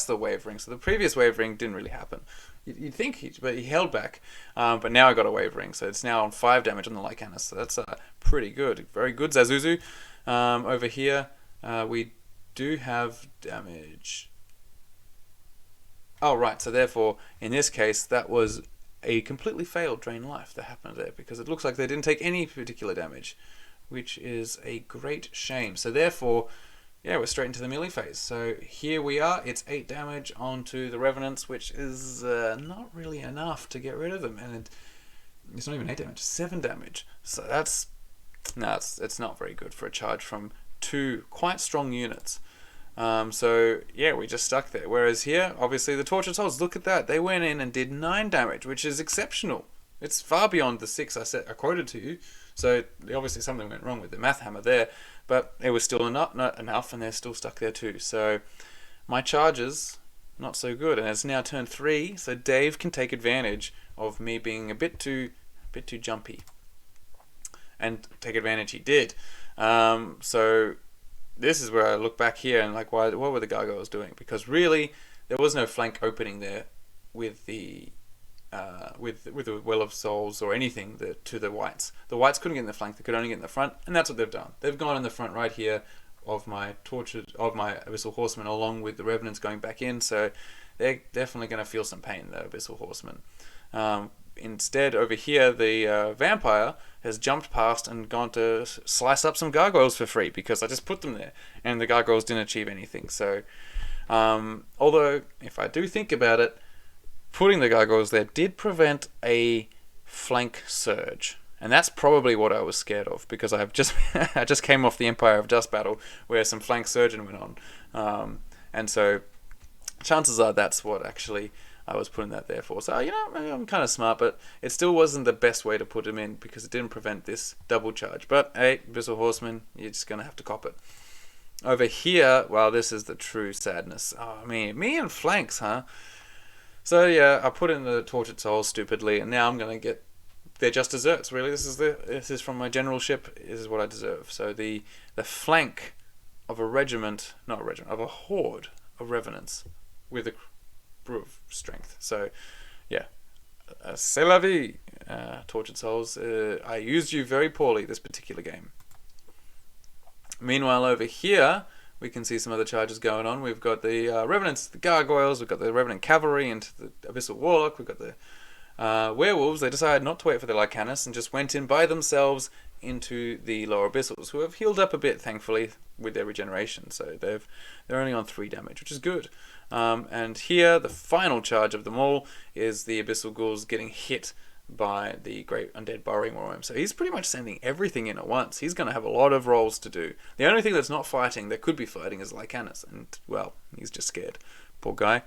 the Wavering. So the previous Wavering didn't really happen. You'd think but he held back. But now I got a Wavering, so it's now on 5 damage on the Lycanus. So that's pretty good. Very good, Zazuzu. Over here, we do have damage. Oh, right. So therefore, in this case, that was a completely failed Drain Life that happened there, because it looks like they didn't take any particular damage, which is a great shame. So therefore, we're straight into the melee phase. So here we are. It's 8 damage onto the Revenants, which is not really enough to get rid of them. And it's not even 8 damage, 7 damage. So it's not very good for a charge from 2 quite strong units. We just stuck there. Whereas here, obviously, the Tortured Souls, look at that. They went in and did 9 damage, which is exceptional. It's far beyond the 6 I quoted to you. So obviously something went wrong with the math hammer there, but it was still not enough, and they're still stuck there too. So my charges, not so good, and it's now turn 3. So Dave can take advantage of me being a bit too jumpy, and take advantage he did. So this is where I look back here and like, what were the gargoyles doing? Because really, there was no flank opening there with the Well of Souls or anything to the whites. The whites couldn't get in the flank; they could only get in the front, and that's what they've done. They've gone in the front right here of my Abyssal Horseman, along with the Revenants going back in. So they're definitely going to feel some pain, the Abyssal Horseman. Instead, over here, the Vampire has jumped past and gone to slice up some gargoyles for free because I just put them there, and the gargoyles didn't achieve anything. So, although if I do think about it, putting the gargoyles there did prevent a flank surge, and that's probably what I was scared of, because I just came off the Empire of Dust battle where some flank surging went on, and so chances are that's what actually I was putting that there for. So, I'm kind of smart, but it still wasn't the best way to put him in because it didn't prevent this double charge. But hey, Abyssal Horseman, you're just gonna have to cop it. Over here, well, this is the true sadness. Oh, me and flanks, huh? So yeah, I put in the Tortured Souls stupidly, and now I'm gonna get. They're just desserts, really. This is from my generalship. This is what I deserve. So the flank of a regiment, not a regiment, of a horde of revenants with a brew of strength. So yeah, c'est la vie, Tortured Souls. I used you very poorly this particular game. Meanwhile, over here, we can see some other charges going on. We've got the Revenants, the Gargoyles, we've got the Revenant Cavalry into the Abyssal Warlock, we've got the Werewolves. They decided not to wait for the Lycanus and just went in by themselves into the lower Abyssals, who have healed up a bit, thankfully, with their regeneration. So they're only on 3 damage, which is good. And here, the final charge of them all is the Abyssal Ghouls getting hit by the Great Undead Burrowing Worm. So he's pretty much sending everything in at once. He's going to have a lot of rolls to do. The only thing that's not fighting, that could be fighting, is Lycanus. And, well, he's just scared. Poor guy.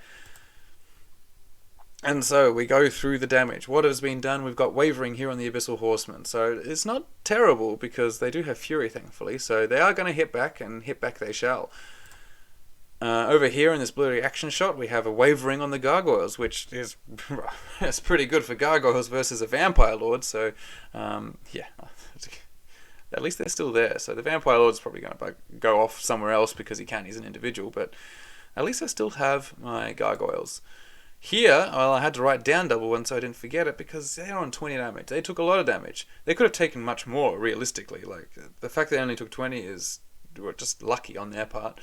And so we go through the damage. What has been done? We've got Wavering here on the Abyssal Horseman. So it's not terrible because they do have Fury, thankfully. So they are going to hit back, and hit back they shall. Over here in this blurry action shot, we have a Wavering on the Gargoyles, which is it's pretty good for Gargoyles versus a Vampire Lord. So, yeah, at least they're still there. So the Vampire Lord's probably going to go off somewhere else because he can. He's an individual, but at least I still have my Gargoyles. Here, well, I had to write down double one so I didn't forget it because they're on 20 damage. They took a lot of damage. They could have taken much more, realistically. Like, the fact they only took 20 is just lucky on their part.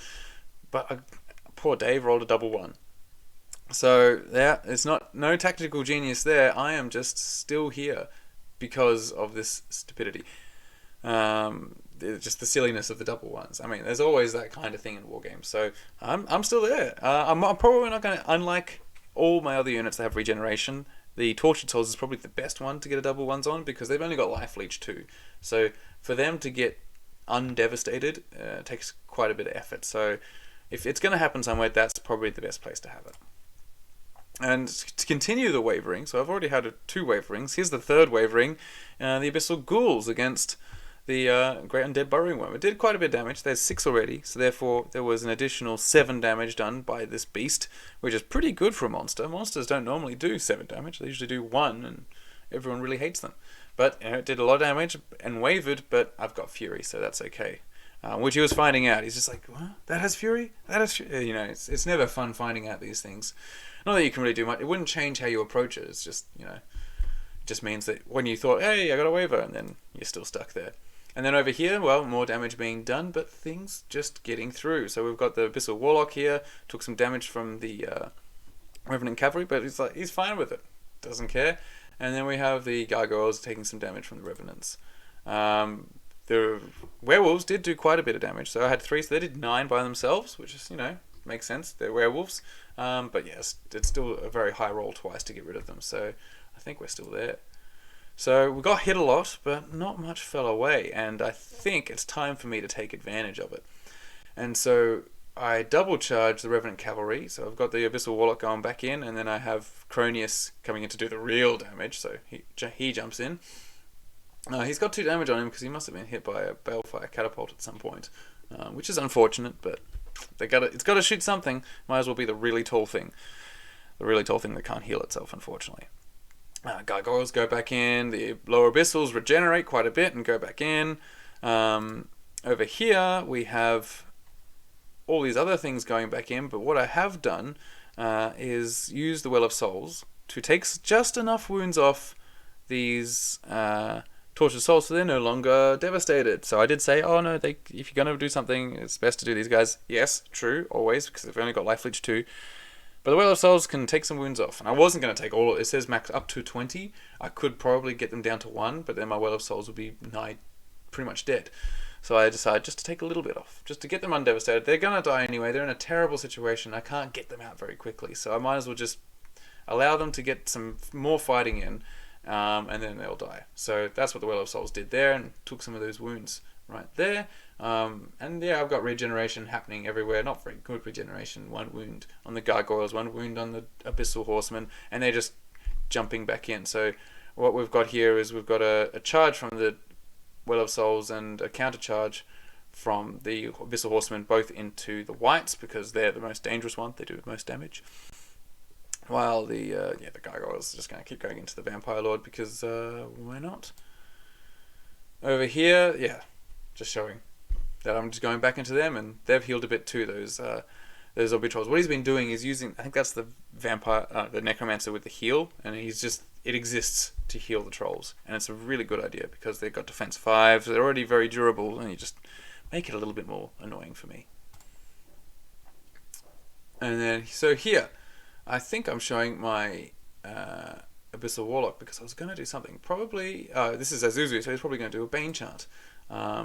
But poor Dave rolled a double one. So yeah, it's no tactical genius there. I am just still here because of this stupidity. Just the silliness of the double ones. I mean, there's always that kind of thing in war games. So I'm still there. I'm probably not going to, unlike all my other units that have regeneration, the Tortured Souls is probably the best one to get a double ones on because they've only got life leech too. So for them to get undevastated takes quite a bit of effort. So if it's going to happen somewhere, that's probably the best place to have it. And to continue the Wavering, so I've already had 2 Waverings. Here's the 3rd Wavering, the Abyssal Ghouls against the Great Undead Burrowing Worm. It did quite a bit of damage. There's 6 already, so therefore there was an additional 7 damage done by this beast, which is pretty good for a monster. Monsters don't normally do 7 damage. They usually do 1, and everyone really hates them. But it did a lot of damage and wavered, but I've got Fury, so that's okay. Which he was finding out. He's just like, what? That has Fury? That has Fury? It's never fun finding out these things. Not that you can really do much. It wouldn't change how you approach it. It's just, it just means that when you thought, hey, I got a waver, and then you're still stuck there. And then over here, well, more damage being done, but things just getting through. So we've got the Abyssal Warlock here. Took some damage from the Revenant Cavalry, but he's fine with it. Doesn't care. And then we have the Gargoyles taking some damage from the Revenants. The Werewolves did do quite a bit of damage. So I had 3, so they did 9 by themselves, which is, makes sense. They're werewolves. But yes, it's still a very high roll twice to get rid of them. So I think we're still there. So we got hit a lot, but not much fell away. And I think it's time for me to take advantage of it. And so I double charge the Revenant Cavalry, so I've got the Abyssal Warlock going back in, and then I have Cronius coming in to do the real damage, so he jumps in. He's got 2 damage on him because he must have been hit by a Balefire Catapult at some point, which is unfortunate, but it's got to shoot something. Might as well be the really tall thing. The really tall thing that can't heal itself, unfortunately. Gargoyles go back in, the lower Abyssals regenerate quite a bit and go back in. Over here we have all these other things going back in, but what I have done is use the Well of Souls to take just enough wounds off these Tortured Souls so they're no longer devastated. So I did say, oh no, if you're going to do something, it's best to do these guys. Yes, true, always, because they've only got Life Leech 2. But the Well of Souls can take some wounds off. And I wasn't going to take all, it says max up to 20. I could probably get them down to 1, but then my Well of Souls would be pretty much dead. So I decided just to take a little bit off, just to get them undevastated. They're going to die anyway. They're in a terrible situation. I can't get them out very quickly. So I might as well just allow them to get some more fighting in, and then they'll die. So that's what the Well of Souls did there, and took some of those wounds right there. And yeah, I've got regeneration happening everywhere. Not very good regeneration. 1 wound on the Gargoyles, 1 wound on the Abyssal Horseman, and they're just jumping back in. So what we've got here is we've got a charge from the Well of Souls and a counter charge from the Abyssal Horsemen, both into the Whites because they're the most dangerous one. They do the most damage. While the Gargoyles are just going to keep going into the Vampire Lord because why not? Over here, yeah, just showing that I'm just going back into them, and they've healed a bit too. Those zombie trolls. What he's been doing is using, I think that's the the Necromancer with the heal, and it exists to heal the trolls, and it's a really good idea because they've got defense 5, so they're already very durable, and you just make it a little bit more annoying for me. And then, so here, I think I'm showing my Abyssal Warlock because I was going to do something. Probably, this is Uzu, so he's probably going to do a Bane chant. I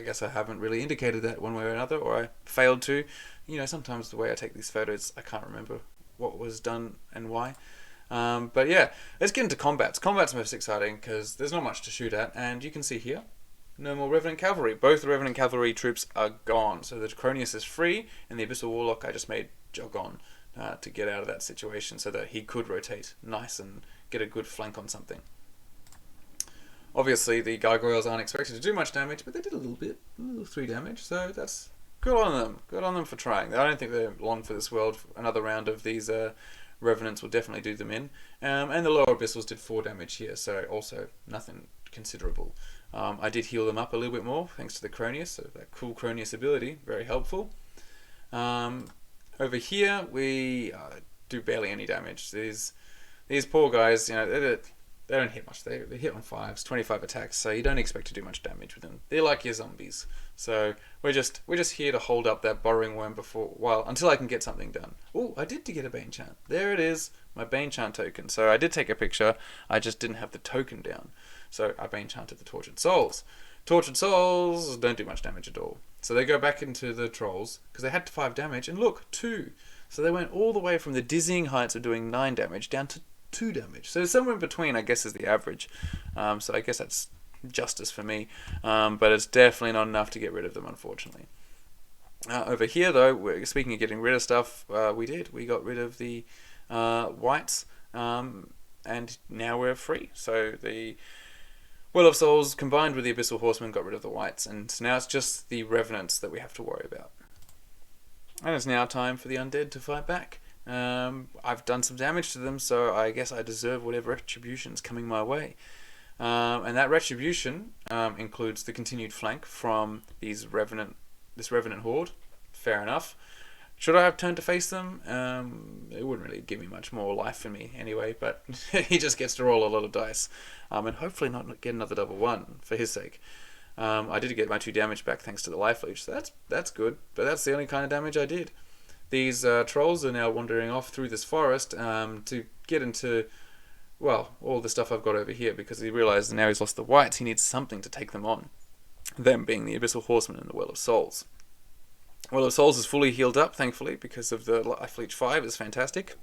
guess I haven't really indicated that one way or another, or I failed to. You know, sometimes the way I take these photos, I can't remember what was done and why. But yeah, let's get into combats. Combat's most exciting because there's not much to shoot at, and you can see here, no more Revenant Cavalry. Both the Revenant Cavalry troops are gone, so the Cronius is free, and the Abyssal Warlock I just made jog on to get out of that situation so that he could rotate nice and get a good flank on something. Obviously, the Gargoyles aren't expected to do much damage, but they did a little 3 damage, so that's good on them. Good on them for trying. I don't think they're long for this world. Another round of these Revenants will definitely do them in. And the lower Abyssals did 4 damage here, so also nothing considerable. I did heal them up a little bit more, thanks to the Cronius, so that cool Cronius ability, very helpful. Over here, we do barely any damage. These poor guys, you know, they don't hit much. They hit on 5s, 25 attacks, so you don't expect to do much damage with them. They're like your zombies. So we're just here to hold up that Burrowing Worm until I can get something done. Oh, I did get a Bane Chant. There it is, my Bane Chant token. So I did take a picture, I just didn't have the token down. So I Bane Chanted the Tortured Souls. Tortured Souls don't do much damage at all. So they go back into the Trolls, because they had 5 damage, and look, 2. So they went all the way from the dizzying heights of doing 9 damage down to 2 damage. So somewhere in between, I guess, is the average. So I guess that's justice for me. But it's definitely not enough to get rid of them, unfortunately. Over here, though, speaking of getting rid of stuff, we got rid of the Whites, and now we're free. So the Well of Souls combined with the Abyssal Horseman got rid of the Whites, and now it's just the Revenants that we have to worry about. And it's now time for the Undead to fight back. I've done some damage to them, so I guess I deserve whatever retribution's coming my way. And that retribution includes the continued flank from this Revenant horde. Fair enough. Should I have turned to face them? It wouldn't really give me much more life for me anyway, but he just gets to roll a lot of dice. And hopefully not get another double 1 for his sake. I did get my 2 damage back thanks to the life leech, so that's good, but that's the only kind of damage I did. These trolls are now wandering off through this forest to get into, well, all the stuff I've got over here, because he realized now he's lost the Whites, he needs something to take them on. Them being the Abyssal Horseman and the Well of Souls. Well of Souls is fully healed up, thankfully, because of the Life Leech 5 is fantastic.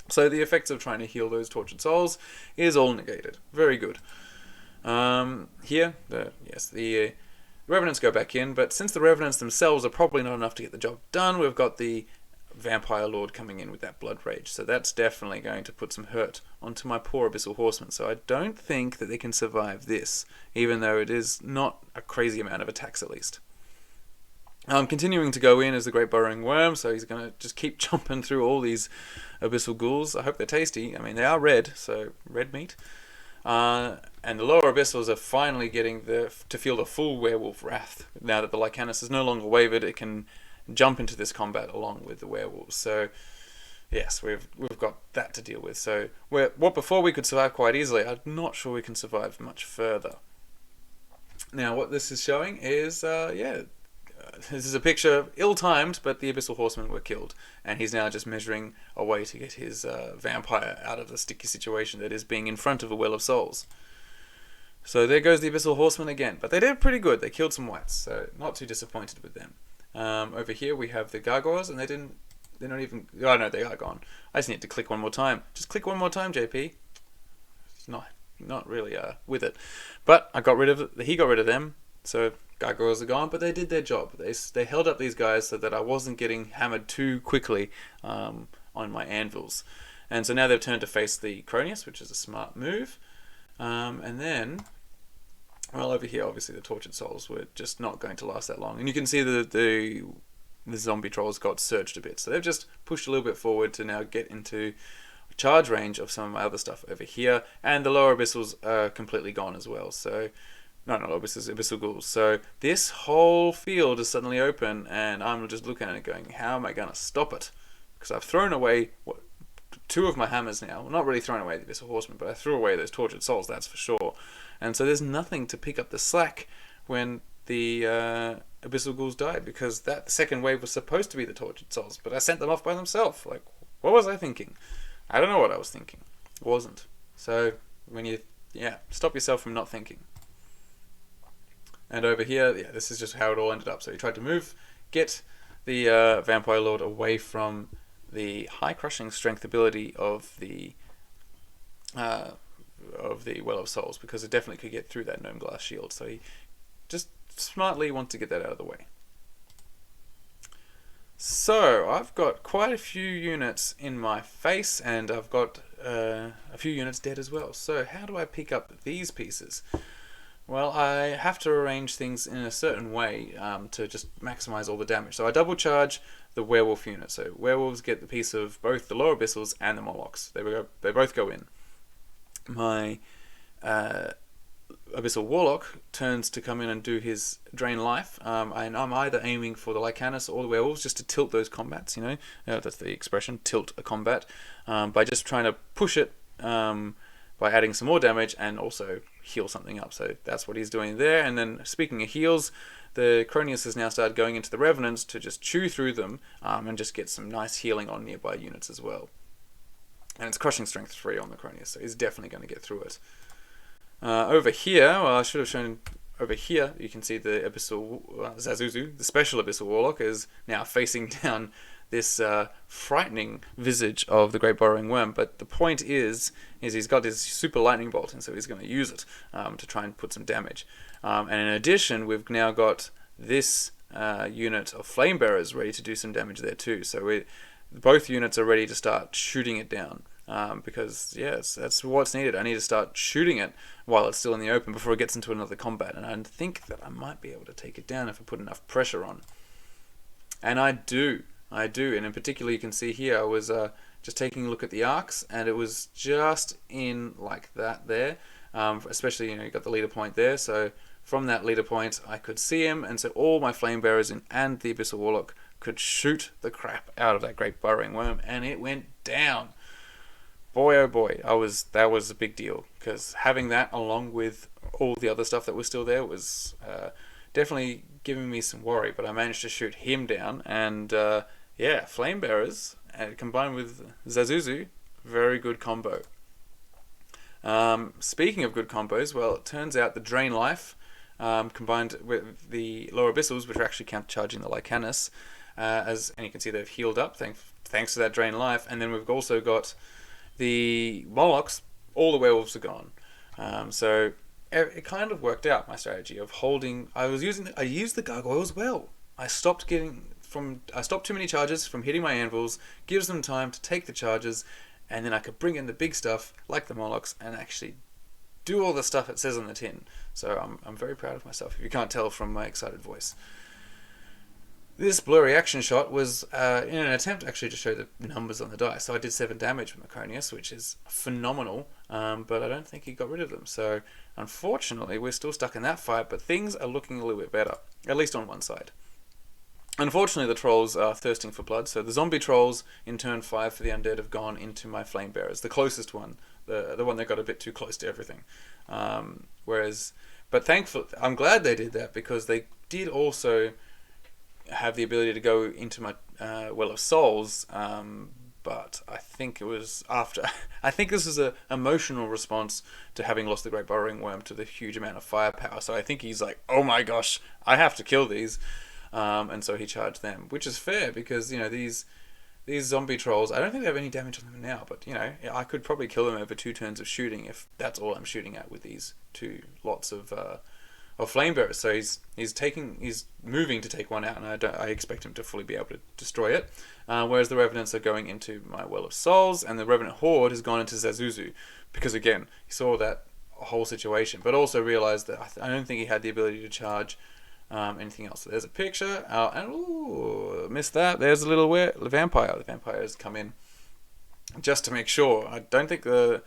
So the effects of trying to heal those Tortured Souls is all negated. Very good. Here, the Revenants go back in, but since the Revenants themselves are probably not enough to get the job done, we've got the Vampire Lord coming in with that Blood Rage. So that's definitely going to put some hurt onto my poor Abyssal Horsemen. So I don't think that they can survive this, even though it is not a crazy amount of attacks at least. Continuing to go in as the Great Burrowing Worm, so he's going to just keep jumping through all these Abyssal Ghouls. I hope they're tasty. I mean, they are red, so red meat. And the lower Abyssals are finally getting to feel the full Werewolf Wrath. Now that the Lycanus is no longer wavered, it can jump into this combat along with the Werewolves. So, yes, we've got that to deal with. So, what before we could survive quite easily, I'm not sure we can survive much further. Now, what this is showing is, this is a picture, ill-timed, but the Abyssal Horsemen were killed. And he's now just measuring a way to get his vampire out of the sticky situation that is being in front of a Well of Souls. So there goes the Abyssal Horsemen again. But they did pretty good. They killed some whites, so not too disappointed with them. Over here we have the Gargoyles, and they're not even... Oh, no, they are gone. I just need to click one more time. Just click one more time, JP. It's not really with it. But he got rid of them, so... Gargoyles are gone, but they did their job. They held up these guys so that I wasn't getting hammered too quickly on my anvils. And so now they've turned to face the Cronius, which is a smart move. And then, well, over here, obviously the Tortured Souls were just not going to last that long. And you can see the zombie trolls got surged a bit. So they've just pushed a little bit forward to now get into charge range of some of my other stuff over here. And the lower Abyssals are completely gone as well. So... No, not Abyssal Ghouls. So this whole field is suddenly open, and I'm just looking at it going, how am I going to stop it? Because I've thrown away two of my hammers now. Well, not really thrown away the Abyssal Horsemen, but I threw away those Tortured Souls, that's for sure. And so there's nothing to pick up the slack when the Abyssal Ghouls died, because that second wave was supposed to be the Tortured Souls, but I sent them off by themselves. Like, what was I thinking? I don't know what I was thinking. It wasn't. So, stop yourself from not thinking. And over here, this is just how it all ended up. So he tried to get the Vampire Lord away from the high crushing strength ability of the Well of Souls, because it definitely could get through that gnome glass shield. So he just smartly wants to get that out of the way. So I've got quite a few units in my face, and I've got a few units dead as well. So how do I pick up these pieces? Well, I have to arrange things in a certain way to just maximize all the damage. So I double charge the werewolf unit. So werewolves get the piece of both the lower abyssals and the Morlocks. They both go in. My Abyssal Warlock turns to come in and do his drain life, and I'm either aiming for the Lycanus or the werewolves just to tilt those combats. That's the expression, tilt a combat, by just trying to push it. By adding some more damage and also heal something up. So that's what he's doing there. And then speaking of heals, the Cronius has now started going into the Revenants to just chew through them and just get some nice healing on nearby units as well. And it's crushing strength 3 on the Cronius, so he's definitely going to get through it. Over here, well, I should have shown over here, you can see the Zazuzu, the special Abyssal Warlock, is now facing down this frightening visage of the Great Burrowing Worm. But the point is he's got his super lightning bolt, and so he's going to use it to try and put some damage. And in addition, we've now got this unit of flame bearers ready to do some damage there too. So both units are ready to start shooting it down. Because that's what's needed. I need to start shooting it while it's still in the open before it gets into another combat. And I think that I might be able to take it down if I put enough pressure on. And I do. And in particular, you can see here, I was just taking a look at the arcs, and it was just in like that there. Especially, you got the leader point there. So from that leader point, I could see him, and so all my flame bearers and the Abyssal Warlock could shoot the crap out of that Great Burrowing Worm, and it went down. Boy, oh boy, that was a big deal, because having that along with all the other stuff that was still there was definitely giving me some worry, but I managed to shoot him down, and Flame Bearers combined with Zazuzu, very good combo. Speaking of good combos, well, it turns out the Drain Life combined with the Lower Abyssals, which are actually countercharging the Lycanus, and you can see they've healed up thanks to that Drain Life, and then we've also got the Morlocks. All the werewolves are gone. So it kind of worked out, my strategy of holding. I used the gargoyles well. I stopped too many charges from hitting my anvils, gives them time to take the charges, and then I could bring in the big stuff like the Molochs and actually do all the stuff it says on the tin. So I'm very proud of myself, if you can't tell from my excited voice. This blurry action shot was in an attempt actually to show the numbers on the dice. So I did 7 damage with Macronius, which is phenomenal, but I don't think he got rid of them. So unfortunately, we're still stuck in that fight, but things are looking a little bit better, at least on one side. Unfortunately, the trolls are thirsting for blood, so the zombie trolls in turn 5 for the undead have gone into my flame bearers, the closest one, the one that got a bit too close to everything. But thankfully, I'm glad they did that, because they did also have the ability to go into my Well of Souls, but I think it was after. I think this is an emotional response to having lost the Great Burrowing Worm to the huge amount of firepower. So I think he's like, oh my gosh, I have to kill these. And so he charged them, which is fair, because these zombie trolls, I don't think they have any damage on them now, but I could probably kill them over 2 turns of shooting if that's all I'm shooting at with these 2 lots of flame bearers. So he's moving to take one out, and I expect him to fully be able to destroy it. Whereas the Revenants are going into my Well of Souls, and the Revenant Horde has gone into Zazuzu, because again, he saw that whole situation, but also realized that I don't think he had the ability to charge anything else. So there's a picture, and ooh, missed that. There's a little vampire. The vampire has come in just to make sure. I don't think the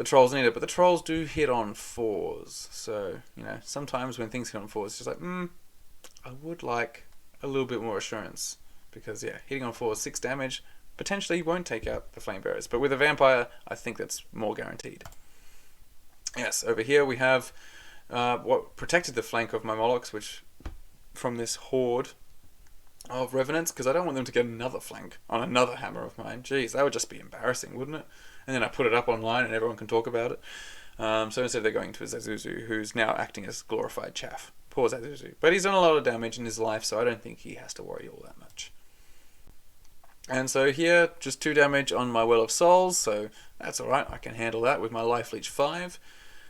trolls need it, but the trolls do hit on 4s. So sometimes when things hit on 4s, it's just like, I would like a little bit more assurance, because hitting on 4 is 6 damage. Potentially he won't take out the flame bearers, but with a vampire, I think that's more guaranteed. Yes, over here we have what protected the flank of my Molochs, which from this horde of Revenants, because I don't want them to get another flank on another hammer of mine. Jeez, that would just be embarrassing, wouldn't it? And then I put it up online and everyone can talk about it. So instead they're going to a Zazuzu, who's now acting as glorified chaff. Poor Zazuzu. But he's done a lot of damage in his life, so I don't think he has to worry all that much. And so here, just 2 damage on my Well of Souls, so that's alright. I can handle that with my Life Leech 5.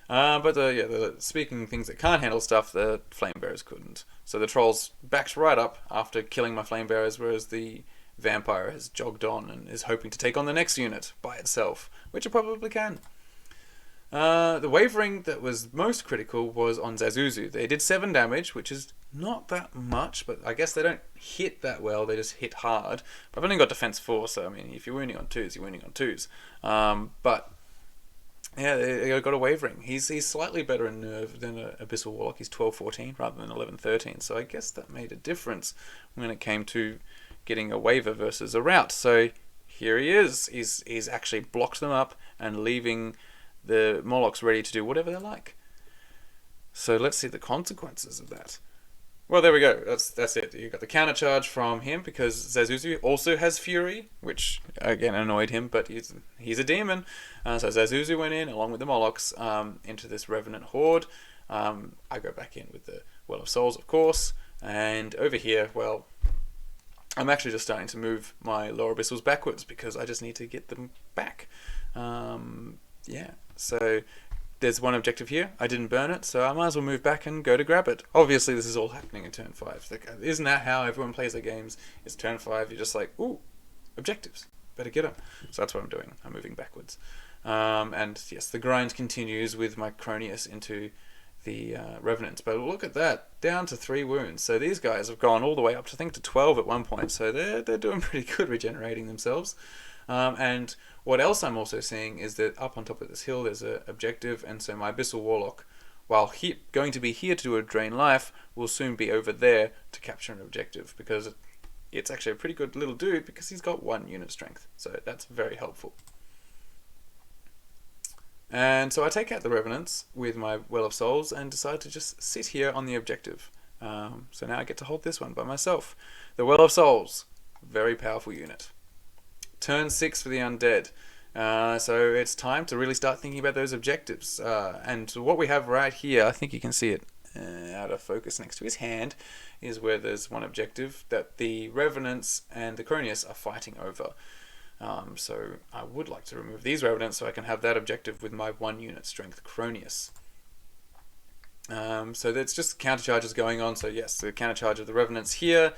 But speaking of things that can't handle stuff, the flame bearers couldn't. So the trolls backed right up after killing my flame bearers, whereas the vampire has jogged on and is hoping to take on the next unit by itself, which it probably can. The wavering that was most critical was on Zazuzu. They did 7 damage, which is not that much, but I guess they don't hit that well, they just hit hard. But I've only got defense 4, so I mean, if you're wounding on 2s, you're wounding on 2s. But yeah, they got a wavering. He's slightly better in nerve than Abyssal Warlock. He's 12-14 rather than 11-13. So I guess that made a difference when it came to getting a waver versus a rout. So here he is. He's actually blocked them up and leaving the Molochs ready to do whatever they like. So let's see the consequences of that. Well, there we go. That's it. You got the counter charge from him, because Zazuzu also has Fury, which again annoyed him, but he's a demon. So Zazuzu went in along with the Molochs into this Revenant Horde. I go back in with the Well of Souls, of course, and over here, well, I'm actually just starting to move my lower abyssals backwards because I just need to get them back. So there's one objective here. I didn't burn it, so I might as well move back and go to grab it. Obviously, this is all happening in turn 5. Isn't that how everyone plays their games? It's turn 5, you're just like, ooh, objectives. Better get them. So that's what I'm doing. I'm moving backwards. And yes, the grind continues with my Cronius into the Revenants. But look at that, down to 3 wounds. So these guys have gone all the way up to, I think, to 12 at one point. So they're doing pretty good regenerating themselves. And what else I'm also seeing is that up on top of this hill there's an objective, and so my Abyssal Warlock, while going to be here to do a drain life, will soon be over there to capture an objective, because it's actually a pretty good little dude because he's got 1 unit strength, so that's very helpful. And so I take out the Revenants with my Well of Souls and decide to just sit here on the objective. So now I get to hold this one by myself. The Well of Souls, very powerful unit. Turn 6 for the Undead. So it's time to really start thinking about those objectives. And what we have right here, I think you can see it out of focus next to his hand, is where there's one objective that the Revenants and the Cronius are fighting over. So I would like to remove these Revenants so I can have that objective with my 1 unit strength Cronius. So that's just counter charges going on. So yes, the counter charge of the Revenants here.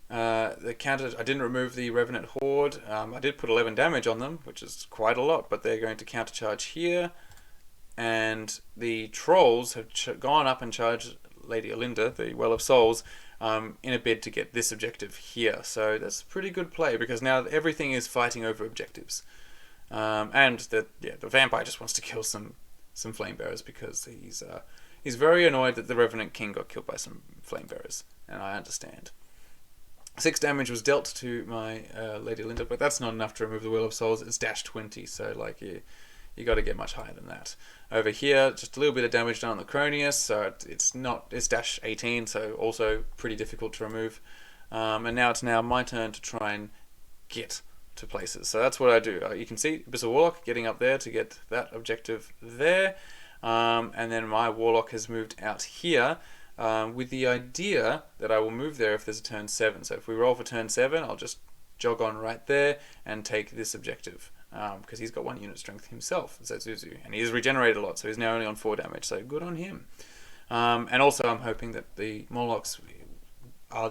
The counter, I didn't remove the Revenant Horde. I did put 11 damage on them, which is quite a lot, but they're going to counter charge here. And the Trolls have gone up and charged Lady Olinda, the Well of Souls, in a bid to get this objective here. So that's pretty good play, because now everything is fighting over objectives. And the Vampire just wants to kill some Flame Bearers, because he's very annoyed that the Revenant King got killed by some Flame Bearers, and I understand. 6 damage was dealt to my Lady Linda, but that's not enough to remove the Will of Souls. It's dash 20, so like you got to get much higher than that. Over here, just a little bit of damage done on the Cronius, so it's dash 18, so also pretty difficult to remove. And now it's my turn to try and get to places. So that's what I do. You can see Abyssal Warlock getting up there to get that objective there, and then my Warlock has moved out here. With the idea that I will move there if there's a turn 7. So if we roll for turn 7, I'll just jog on right there and take this objective. Because he's got 1 unit strength himself, so that's Uzu. And he's regenerated a lot, so he's now only on 4 damage, so good on him. And also I'm hoping that the Morlocks,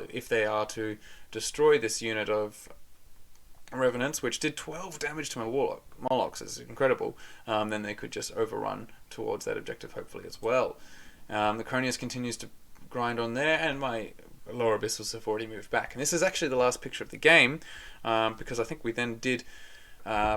if they are to destroy this unit of Revenants, which did 12 damage to my Morlocks, is incredible, then they could just overrun towards that objective hopefully as well. The Cronius continues to grind on there, and my Lower Abyssals have already moved back. And this is actually the last picture of the game, because I think we then did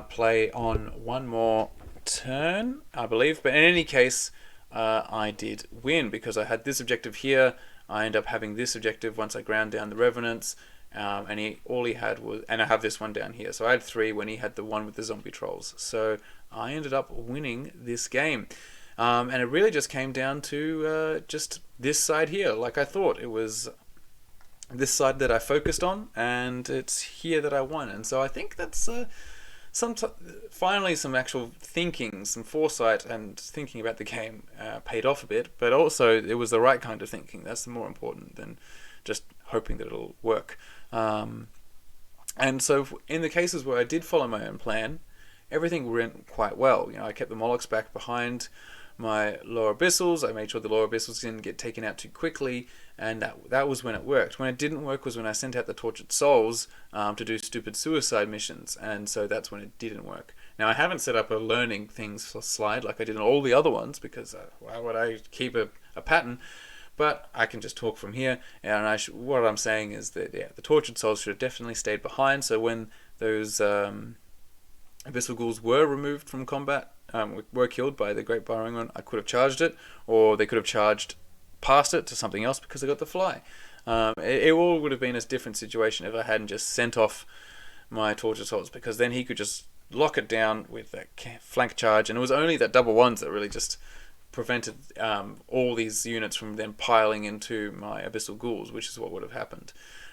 play on 1 more turn, I believe. But in any case, I did win, because I had this objective here. I end up having this objective once I ground down the Revenants, and all he had was, and I have this one down here. So I had 3 when he had the one with the zombie trolls. So I ended up winning this game. And it really just came down to just this side here. Like I thought, it was this side that I focused on, and it's here that I won. And so I think that's finally some actual thinking, some foresight, and thinking about the game paid off a bit. But also, it was the right kind of thinking. That's more important than just hoping that it'll work. And so in the cases where I did follow my own plan, everything went quite well. I kept the Morlocks back behind my Lower Abyssals. I made sure the Lower Abyssals didn't get taken out too quickly, and that was when it worked. When it didn't work was when I sent out the Tortured Souls to do stupid suicide missions, and so that's when it didn't work. Now, I haven't set up a learning things slide like I did in all the other ones, because why would I keep a pattern? But I can just talk from here, and what I'm saying is that the Tortured Souls should have definitely stayed behind, so when those Abyssal Ghouls were removed from combat, were killed by the Great Burrowing One, I could have charged it, or they could have charged past it to something else because I got the fly. It all would have been a different situation if I hadn't just sent off my Tortured Souls, because then he could just lock it down with that flank charge, and it was only that double ones that really just prevented all these units from then piling into my Abyssal Ghouls, which is what would have happened.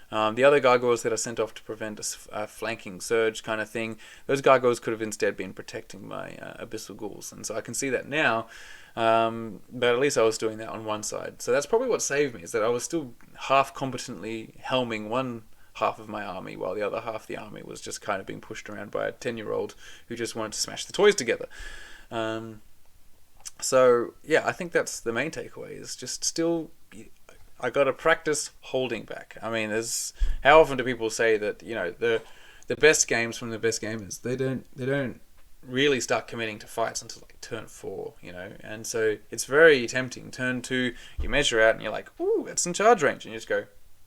The other gargoyles that I sent off to prevent a flanking surge kind of thing, those gargoyles could have instead been protecting my Abyssal Ghouls, and so I can see that now, but at least I was doing that on one side. So that's probably what saved me, is that I was still half competently helming one half of my army, while the other half of the army was just kind of being pushed around by a 10-year-old who just wanted to smash the toys together. So yeah, I think that's the main takeaway, is just still, I got to practice holding back. I mean, how often do people say that, the best games from the best gamers, they don't really start committing to fights until like turn 4, and so it's very tempting. Turn 2, you measure out and you're like, ooh, it's in charge range, and you just go,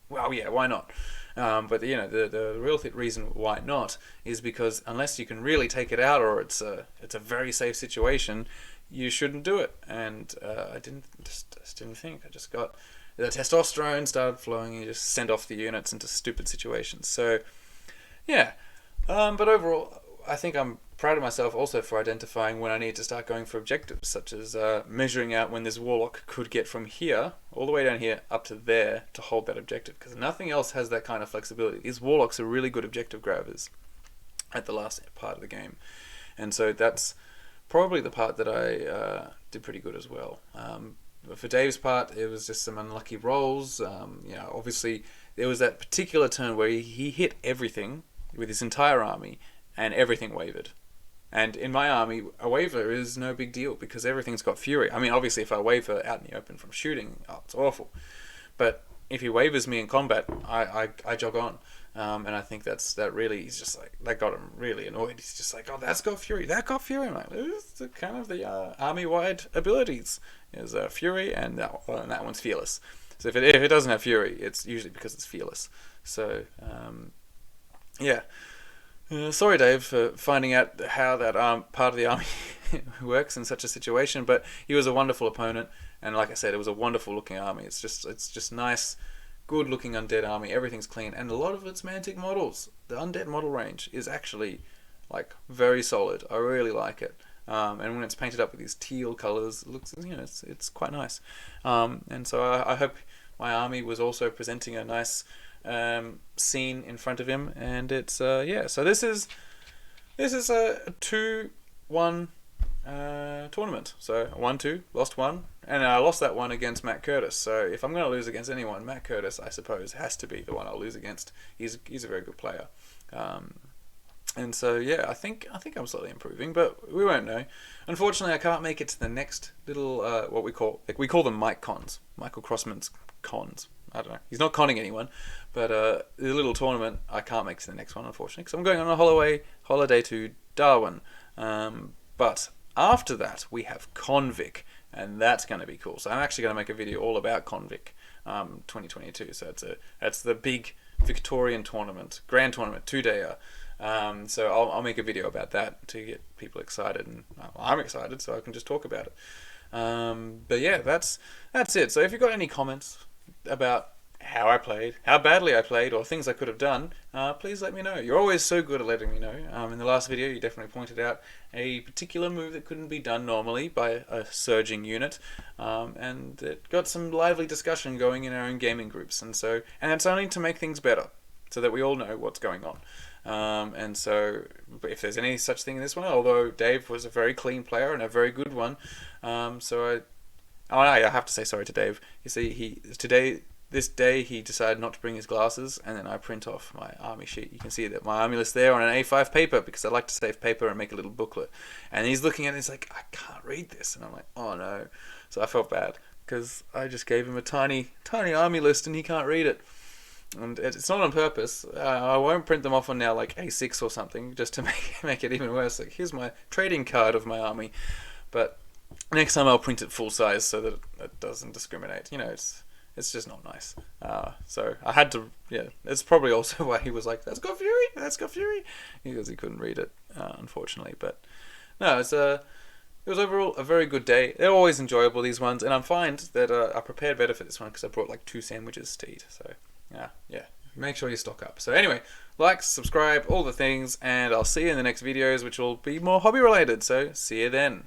well, yeah, why not? But the real reason why not is because unless you can really take it out, or it's a very safe situation, you shouldn't do it. And I just didn't think. I just got the testosterone started flowing, and you just send off the units into stupid situations. So yeah, but overall, I think I'm proud of myself also for identifying when I need to start going for objectives, such as measuring out when this Warlock could get from here all the way down here up to there to hold that objective, because nothing else has that kind of flexibility. These Warlocks are really good objective grabbers at the last part of the game, and so that's probably the part that I did pretty good as well. For Dave's part, it was just some unlucky rolls. Obviously there was that particular turn where he hit everything with his entire army, and everything wavered. And in my army, a waver is no big deal because everything's got fury. I mean, obviously, if I waver out in the open from shooting, oh, it's awful. But if he wavers me in combat, I jog on. And I think that really, he's just like, that got him really annoyed. He's just like, oh, that's got fury, that got fury. I'm like, this is kind of the army-wide abilities. Is fury, and that one's fearless. So if it doesn't have fury, it's usually because it's fearless. So, yeah. Sorry, Dave, for finding out how that part of the army works in such a situation. But he was a wonderful opponent, and like I said, it was a wonderful looking army. It's just nice, good looking undead army. Everything's clean, and a lot of it's mantic models. The undead model range is actually like very solid. I really like it. And when it's painted up with these teal colours, it looks, it's quite nice. And so I hope my army was also presenting a nice scene in front of him, and it's yeah. So this is a 2-1 tournament. So 1-2, lost one, and I lost that one against Matt Curtis. So if I'm going to lose against anyone, Matt Curtis, I suppose, has to be the one I'll lose against. He's a very good player. And so yeah, I think I'm slowly improving, but we won't know. Unfortunately, I can't make it to the next little what we call them Mike cons, Michael Crossman's cons. I don't know. He's not conning anyone, but the little tournament I can't make to the next one, unfortunately, because I'm going on a holiday to Darwin. But after that, we have Convic, and that's going to be cool. So I'm actually going to make a video all about Convic 2022. So that's the big Victorian tournament, grand tournament, 2-dayer. So I'll make a video about that to get people excited, and I'm excited, so I can just talk about it. But yeah, that's it. So if you've got any comments about how I played, how badly I played, or things I could have done, please let me know. You're always so good at letting me know. In the last video, you definitely pointed out a particular move that couldn't be done normally by a surging unit, and it got some lively discussion going in our own gaming groups. And it's only to make things better, so that we all know what's going on. And so if there's any such thing in this one, although Dave was a very clean player and a very good one, I have to say sorry to Dave. You see, this day he decided not to bring his glasses, and then I print off my army sheet. You can see that my army list there on an A5 paper, because I like to save paper and make a little booklet. And he's looking at it, he's like, I can't read this. And I'm like, oh no. So I felt bad, because I just gave him a tiny army list and he can't read it. And it's not on purpose. I won't print them off on now like A6 or something, just to make it even worse. Like, here's my trading card of my army. But next time I'll print it full size so that it doesn't discriminate. It's just not nice. So I had to, yeah. It's probably also why he was like, that's got fury, because he couldn't read it, unfortunately. But no, it was overall a very good day. They're always enjoyable, these ones, and I find that I prepared better for this one because I brought like 2 sandwiches to eat. So yeah, make sure you stock up. So anyway, like, subscribe, all the things, and I'll see you in the next videos, which will be more hobby related. So see you then.